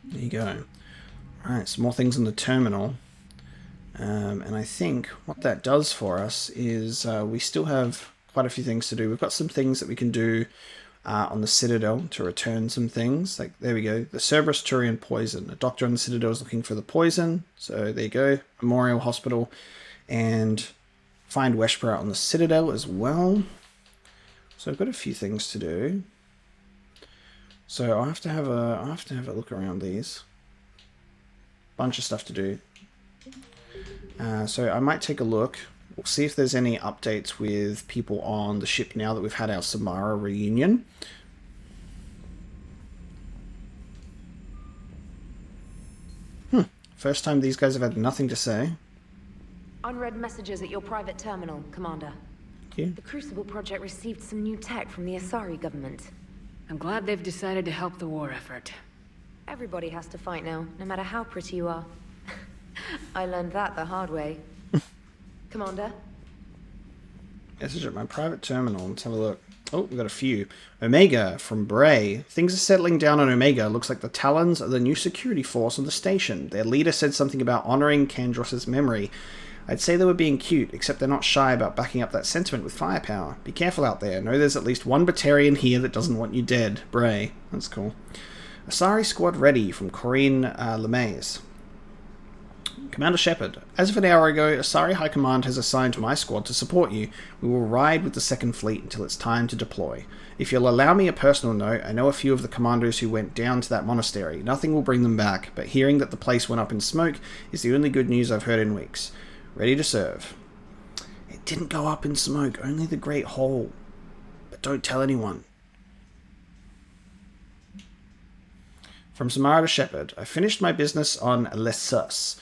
There you go. Alright, some more things in the terminal. And I think what that does for us is we still have quite a few things to do. We've got some things that we can do on the Citadel to return some things. Like, there we go. The Cerberus Turian poison. A doctor on the Citadel is looking for the poison. So there you go. Memorial Hospital. And find Weshpera on the Citadel as well. So I've got a few things to do. So I'll have to have a look around these. Bunch of stuff to do. So I might take a look. We'll see if there's any updates with people on the ship now that we've had our Samara reunion. First time these guys have had nothing to say. Unread messages at your private terminal, Commander. Thank you. The Crucible Project received some new tech from the Asari government. I'm glad they've decided to help the war effort. Everybody has to fight now, no matter how pretty you are. I learned that the hard way. Commander? Message at my private terminal. Let's have a look. Oh, we've got a few. Omega from Bray. Things are settling down on Omega. Looks like the Talons are the new security force on the station. Their leader said something about honoring Kandros' memory. I'd say they were being cute, except they're not shy about backing up that sentiment with firepower. Be careful out there. Know there's at least one Batarian here that doesn't want you dead. Bray. That's cool. Asari squad ready from Corinne LeMays. Commander Shepard, as of an hour ago, Asari High Command has assigned my squad to support you. We will ride with the Second Fleet until it's time to deploy. If you'll allow me a personal note, I know a few of the commandos who went down to that monastery. Nothing will bring them back, but hearing that the place went up in smoke is the only good news I've heard in weeks. Ready to serve. It didn't go up in smoke, only the Great Hall. But don't tell anyone. From Samara to Shepard, I finished my business on Lessus.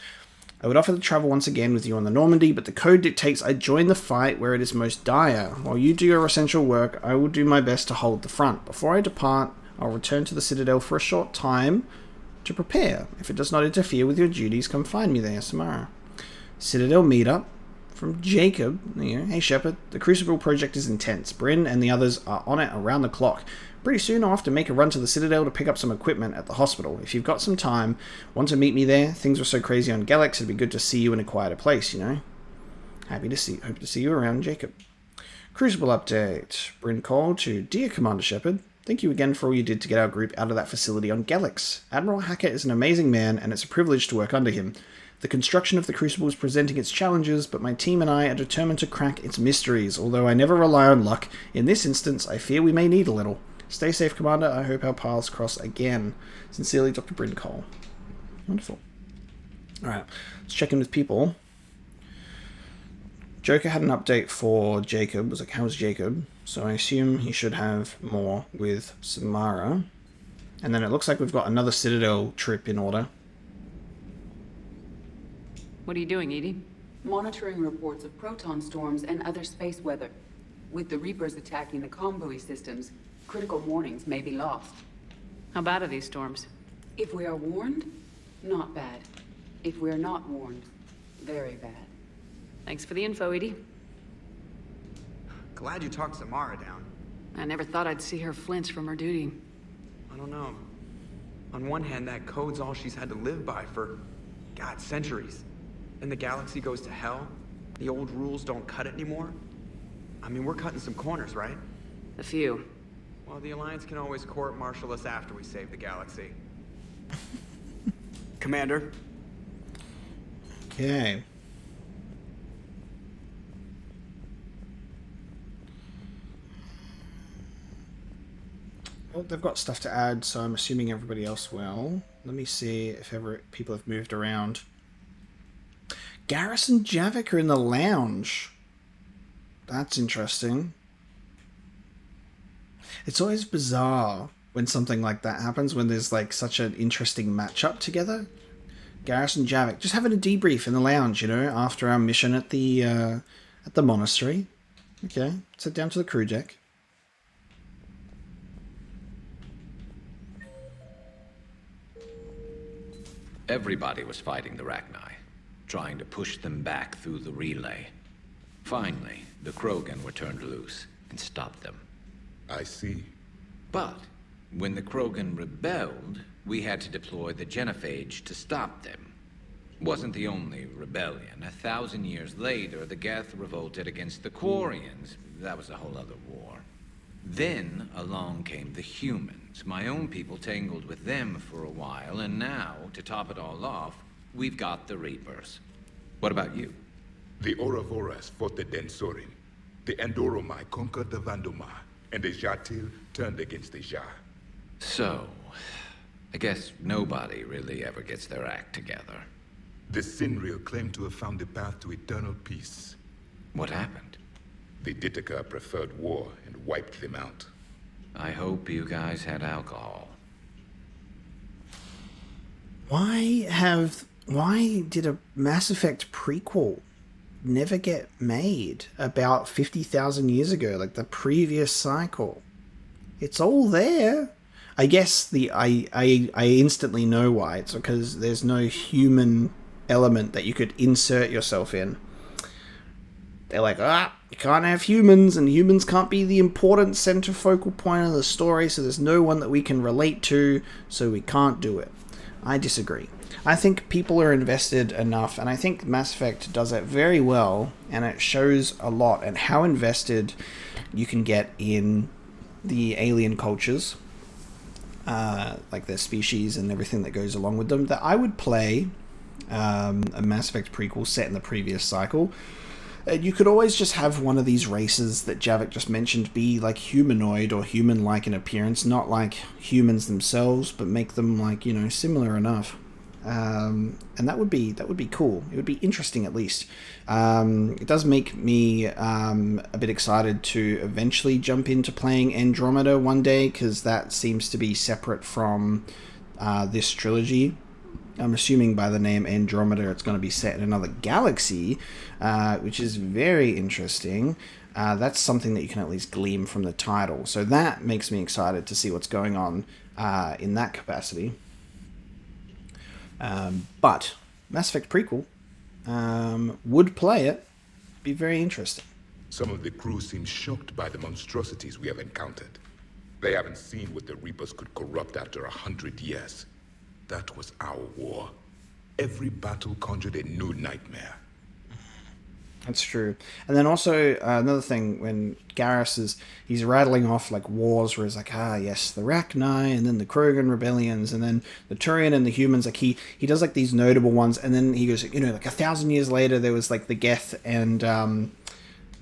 I would offer to travel once again with you on the Normandy, but the code dictates I join the fight where it is most dire. While you do your essential work, I will do my best to hold the front. Before I depart, I'll return to the Citadel for a short time to prepare. If it does not interfere with your duties, come find me there, Samara. Citadel meetup from Jacob. Hey Shepard, the Crucible project is intense. Bryn and the others are on it around the clock. Pretty soon I'll have to make a run to the Citadel to pick up some equipment at the hospital. If you've got some time, want to meet me there? Things were so crazy on Galax, it'd be good to see you in a quieter place, you know? Hope to see you around, Jacob. Crucible update. Bryn called to Dear Commander Shepard, thank you again for all you did to get our group out of that facility on Galax. Admiral Hackett is an amazing man, and it's a privilege to work under him. The construction of the Crucible is presenting its challenges, but my team and I are determined to crack its mysteries. Although I never rely on luck, in this instance, I fear we may need a little. Stay safe, Commander. I hope our paths cross again. Sincerely, Dr. Bryn Cole. Wonderful. Alright, let's check in with people. Joker had an update for Jacob. It was like, how's Jacob? So I assume he should have more with Samara. And then it looks like we've got another Citadel trip in order. What are you doing, Edie? Monitoring reports of proton storms and other space weather. With the Reapers attacking the convoy systems, critical warnings may be lost. How bad are these storms? If we are warned, not bad. If we are not warned, very bad. Thanks for the info, Edie. Glad you talked Samara down. I never thought I'd see her flinch from her duty. I don't know. On one hand, that code's all she's had to live by for, God, centuries. Then the galaxy goes to hell. The old rules don't cut it anymore. I mean, we're cutting some corners, right? A few. Well, the Alliance can always court-martial us after we save the galaxy. Commander? Okay. Well, they've got stuff to add, so I'm assuming everybody else will. Let me see if ever people have moved around. Garrus and Javik are in the lounge. That's interesting. It's always bizarre when something like that happens, when there's like such an interesting matchup together. Garrus and Javik just having a debrief in the lounge, you know, after our mission at the monastery. Okay, let's head down to the crew deck. Everybody was fighting the Rachni, trying to push them back through the relay. Finally, the Krogan were turned loose and stopped them. I see. But when the Krogan rebelled, we had to deploy the Genophage to stop them. Wasn't the only rebellion. 1,000 years later, the Geth revolted against the Quarians. That was a whole other war. Then along came the humans. My own people tangled with them for a while, and now, to top it all off, we've got the Reapers. What about you? The Ouroboros fought the Densorin. The Andoromai conquered the Vandomai, and the Jatil turned against the Jah. So, I guess nobody really ever gets their act together. The Sinriel claimed to have found the path to eternal peace. What happened? The Ditaka preferred war and wiped them out. I hope you guys had alcohol. Why did a Mass Effect prequel never get made about 50,000 years ago, like the previous cycle? It's all there. I guess I instantly know why. It's because there's no human element that you could insert yourself in. They're like, you can't have humans, and humans can't be the important center focal point of the story, so there's no one that we can relate to, so we can't do it. I disagree. I think people are invested enough, and I think Mass Effect does it very well, and it shows a lot and how invested you can get in the alien cultures, like their species and everything that goes along with them, that I would play a Mass Effect prequel set in the previous cycle. You could always just have one of these races that Javik just mentioned be like humanoid or human-like in appearance, not like humans themselves, but make them like, you know, similar enough. And that would be cool. It would be interesting at least. It does make me a bit excited to eventually jump into playing Andromeda one day, because that seems to be separate from this trilogy. I'm assuming by the name Andromeda it's going to be set in another galaxy, which is very interesting. That's something that you can at least glean from the title. So that makes me excited to see what's going on in that capacity. But Mass Effect prequel, would play it, be very interesting. Some of the crew seem shocked by the monstrosities we have encountered. They haven't seen what the Reapers could corrupt after 100 years. That was our war. Every battle conjured a new nightmare. That's true. And then also another thing, when Garrus he's rattling off like wars where he's like, yes, the Rachni, and then the Krogan rebellions, and then the Turian and the humans. Like he does like these notable ones, and then he goes, you know, like 1,000 years later there was like the Geth and the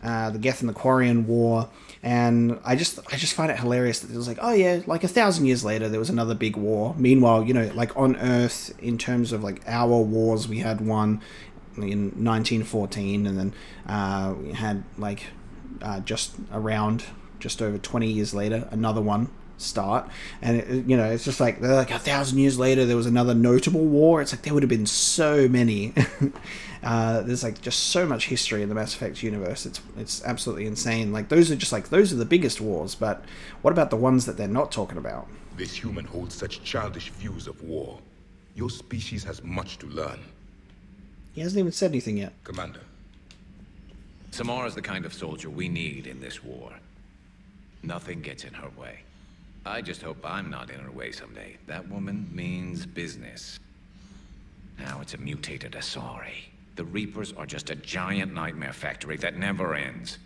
Quarian War. And I just find it hilarious that it was like, oh yeah, like 1,000 years later there was another big war. Meanwhile, you know, like on Earth, in terms of like our wars, we had one in 1914, and then we had like just over 20 years later another one start. And you know, it's just like, they're like 1,000 years later there was another notable war. It's like there would have been so many. There's like just so much history in the Mass Effect universe. It's absolutely insane. Like those are the biggest wars, but what about the ones that they're not talking about? This human holds such childish views of war. Your species has much to learn. He hasn't even said anything yet. Commander. Samara's the kind of soldier we need in this war. Nothing gets in her way. I just hope I'm not in her way someday. That woman means business. Now it's a mutated Asari. The Reapers are just a giant nightmare factory that never ends.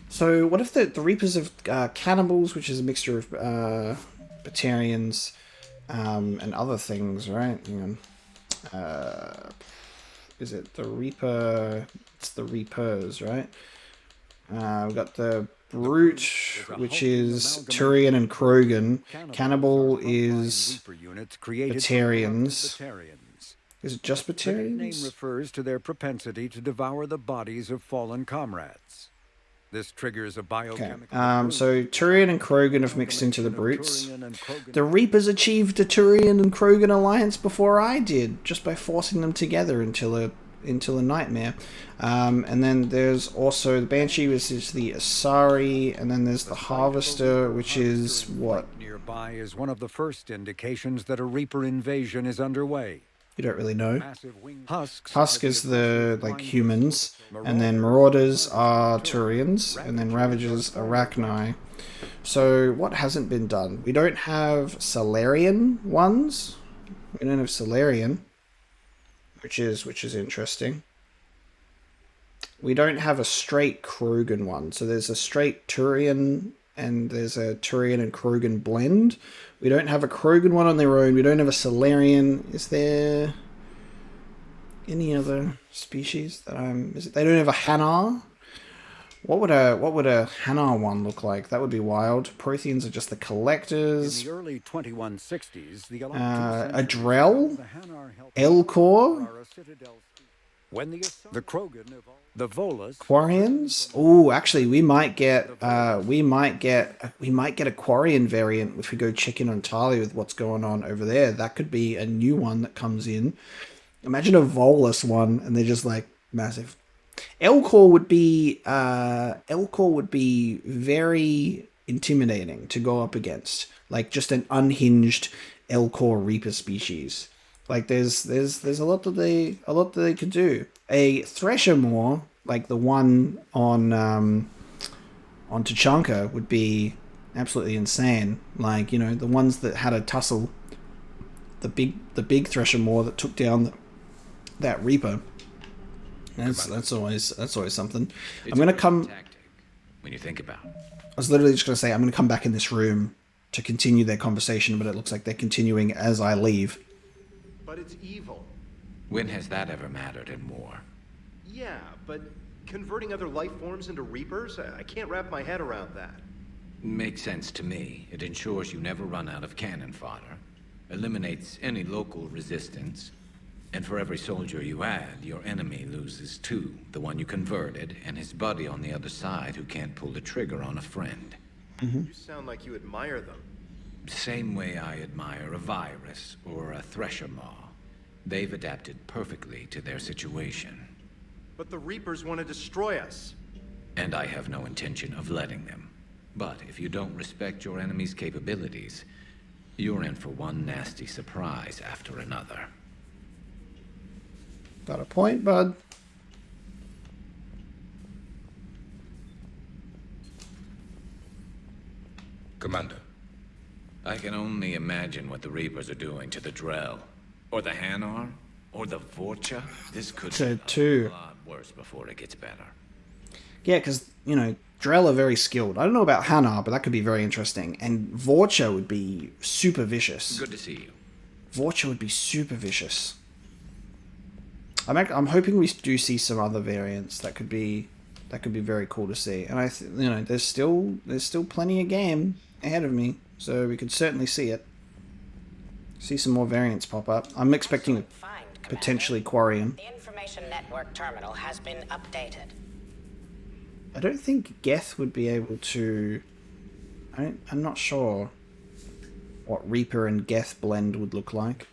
So what if the Reapers are cannibals, which is a mixture of Batarians and other things, right? Hang on. Is it the Reaper? It's the Reapers, right? We've got the Brute, which is Turian and Krogan. Cannibal is Batarians. Is it just Batarians? The name refers to their propensity to devour the bodies of fallen comrades. This triggers a biochemical... so Turian and Krogan have mixed into the Brutes. The Reapers achieved a Turian and Krogan alliance before I did, just by forcing them together until a nightmare. And then there's also the Banshee, which is the Asari, and then there's the Harvester, which is what? Nearby is one of the first indications that a Reaper invasion is underway. You don't really know. Husk is the like humans, and then Marauders are Turians, and then Ravagers are Rachni. So what hasn't been done? We don't have Salarian ones. We don't have Salarian, which is interesting. We don't have a straight Krogan one. So there's a straight Turian and there's a Turian and Krogan blend. We don't have a Krogan one on their own. We don't have a Salarian. Is there any other species that they don't have a Hanar? What would a Hanar one look like? That would be wild. Protheans are just the collectors. In the early 2160s, the a Drell? Elcor? The Krogan, the Volus, Quarians. Oh, actually, we might get a Quarian variant if we go check in on Tali with what's going on over there. That could be a new one that comes in. Imagine a Volus one, and they're just like massive. Elcor would be very intimidating to go up against, like just an unhinged Elcor Reaper species. Like there's a lot that they could do. A Thresher Maw like the one on Tachanka would be absolutely insane. Like, you know, the ones that had a tussle, the big Thresher Maw that took down that Reaper. That's always something. It's I'm gonna a come. tactic, when you think about it. I was literally just gonna say I'm gonna come back in this room to continue their conversation, but it looks like they're continuing as I leave. But it's evil. When has that ever mattered in war? Yeah, but converting other life forms into Reapers? I can't wrap my head around that. Makes sense to me. It ensures you never run out of cannon fodder, eliminates any local resistance, and for every soldier you add, your enemy loses two, the one you converted, and his buddy on the other side who can't pull the trigger on a friend. You sound like you admire them. Same way I admire a virus or a Thresher Maw. They've adapted perfectly to their situation. But the Reapers want to destroy us. And I have no intention of letting them. But if you don't respect your enemy's capabilities, you're in for one nasty surprise after another. Got a point, bud. Commander. I can only imagine what the Reapers are doing to the Drell. Or the Hanar. Or the Vorcha. This could be a lot worse before it gets better. Yeah, because, you know, Drell are very skilled. I don't know about Hanar, but that could be very interesting. And Vorcha would be super vicious. Good to see you. Vorcha would be super vicious. I'm hoping we do see some other variants that could be very cool to see. And you know, there's still plenty of game ahead of me, so we could certainly see it. See some more variants pop up. I'm expecting to potentially Quarian. The information network terminal has been updated. I don't think Geth would be able to. I'm not sure what Reaper and Geth blend would look like.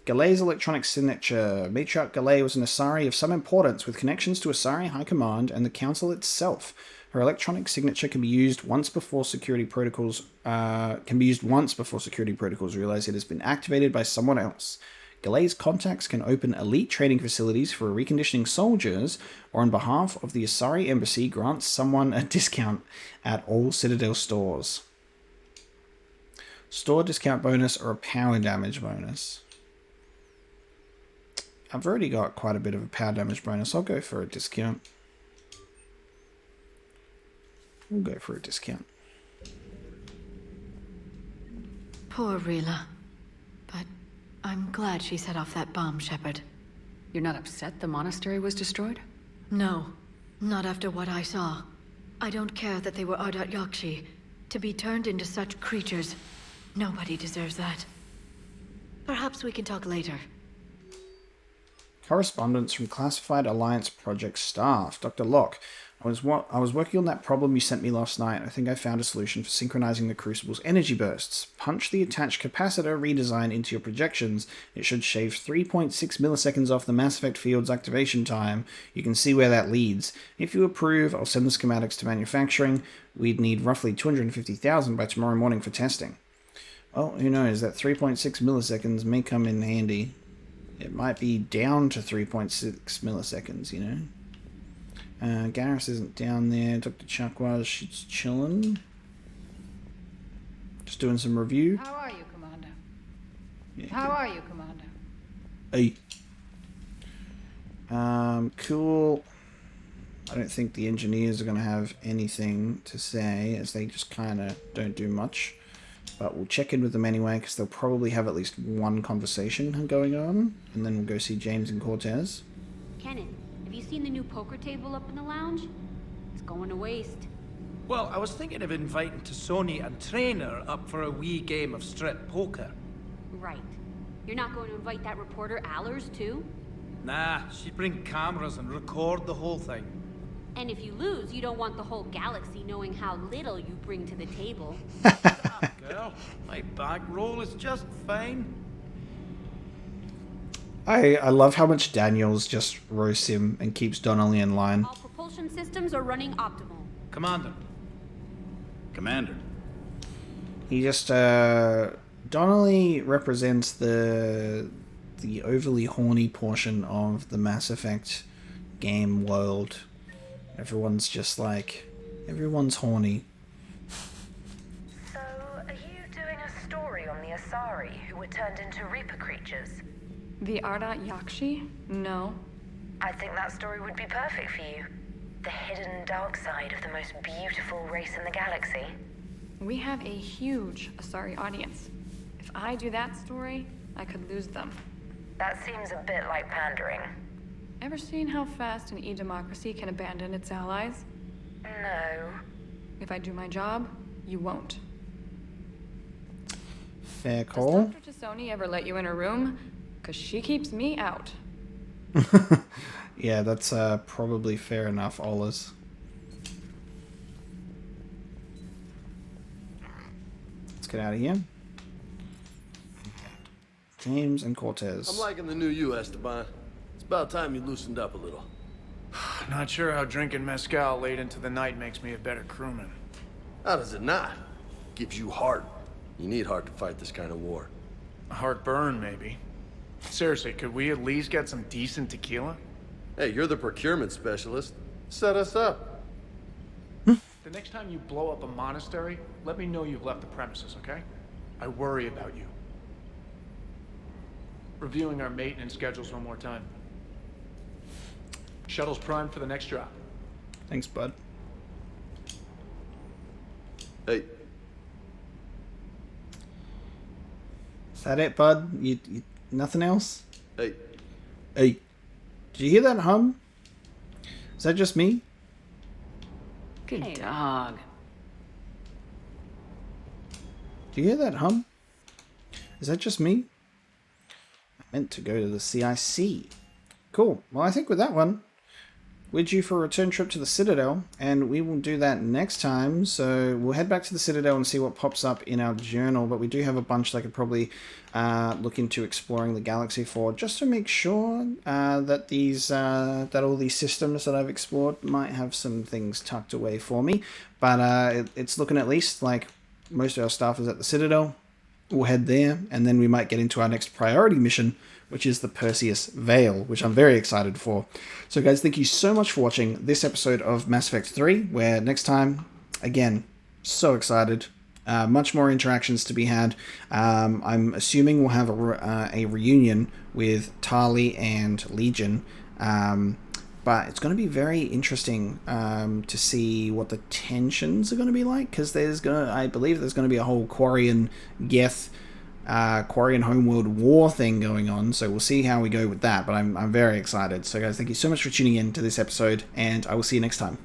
Galay's electronic signature. Matriarch Galay was an Asari of some importance with connections to Asari High Command and the Council itself. Her electronic signature can be used once before security protocols. Realize it has been activated by someone else. Galay's contacts can open elite training facilities for reconditioning soldiers, or on behalf of the Asari Embassy, grants someone a discount at all Citadel stores. Store discount bonus or a power damage bonus. I've already got quite a bit of a power damage bonus. I'll go for a discount. We'll go for a discount. Poor Rila. But I'm glad she set off that bomb, Shepard. You're not upset the monastery was destroyed? No, not after what I saw. I don't care that they were Ardat-Yakshi. To be turned into such creatures, nobody deserves that. Perhaps we can talk later. Correspondence from Classified Alliance Project staff. Dr. Locke, I was working on that problem you sent me last night. I think I found a solution for synchronizing the Crucible's energy bursts. Punch the attached capacitor redesign into your projections. It should shave 3.6 milliseconds off the Mass Effect field's activation time. You can see where that leads. If you approve, I'll send the schematics to manufacturing. We'd need roughly 250,000 by tomorrow morning for testing. Well, who knows? That 3.6 milliseconds may come in handy. It might be down to 3.6 milliseconds, you know. Garrus isn't down there. Dr. Chakwas, she's chilling. Just doing some review. How are you, Commander? Yeah, How are you, Commander? Hey. Cool. I don't think the engineers are going to have anything to say, as they just kind of don't do much. But we'll check in with them anyway, because they'll probably have at least one conversation going on. And then we'll go see James and Cortez. Kenan, have you seen the new poker table up in the lounge? It's going to waste. Well, I was thinking of inviting Tassoni and Trainer up for a wee game of strip poker. Right. You're not going to invite that reporter Allers, too? Nah, she'd bring cameras and record the whole thing. And if you lose, you don't want the whole galaxy knowing how little you bring to the table. Girl, my back roll is just fine. I love how much Daniels just roasts him and keeps Donnelly in line. All propulsion systems are running optimal. Commander. Commander. He just, Donnelly represents the overly horny portion of the Mass Effect game world. Everyone's just like, everyone's horny. So, are you doing a story on the Asari who were turned into Reaper creatures? The Ardat-Yakshi? No. I think that story would be perfect for you. The hidden dark side of the most beautiful race in the galaxy. We have a huge Asari audience. If I do that story, I could lose them. That seems a bit like pandering. Ever seen how fast an e-democracy can abandon its allies? No. If I do my job, you won't. Fair call. Does Dr. Tassoni ever let you in her room? Because she keeps me out. Yeah, that's probably fair enough, Olas. Let's get out of here. James and Cortez. I'm liking the new you, Esteban. It's about time you loosened up a little. Not sure how drinking mezcal late into the night makes me a better crewman. How does it not? Gives you heart. You need heart to fight this kind of war. A heartburn, maybe. Seriously, could we at least get some decent tequila? Hey, you're the procurement specialist. Set us up. The next time you blow up a monastery, let me know you've left the premises, okay? I worry about you. Reviewing our maintenance schedules one more time. Shuttle's primed for the next drop. Thanks, bud. Hey. Is that it, bud? You nothing else? Hey. Hey. Did you hear that hum? Is that just me? Good dog. Do you hear that hum? Is that just me? I meant to go to the CIC. Cool. Well, I think with that one, we're due for a return trip to the Citadel, and we will do that next time. So we'll head back to the Citadel and see what pops up in our journal, but we do have a bunch that I could probably look into exploring the galaxy for, just to make sure that these that all these systems that I've explored might have some things tucked away for me. But it's looking at least like most of our staff is at the Citadel. We'll head there, and then we might get into our next priority mission, which is the Perseus Veil, which I'm very excited for. So guys, thank you so much for watching this episode of Mass Effect 3, where next time, again, so excited. Much more interactions to be had. I'm assuming we'll have a reunion with Tali and Legion. But it's going to be very interesting to see what the tensions are going to be like, because I believe there's going to be a whole Quarian Geth, Quarian Homeworld War thing going on, so we'll see how we go with that, but I'm very excited. So guys, thank you so much for tuning in to this episode, and I will see you next time.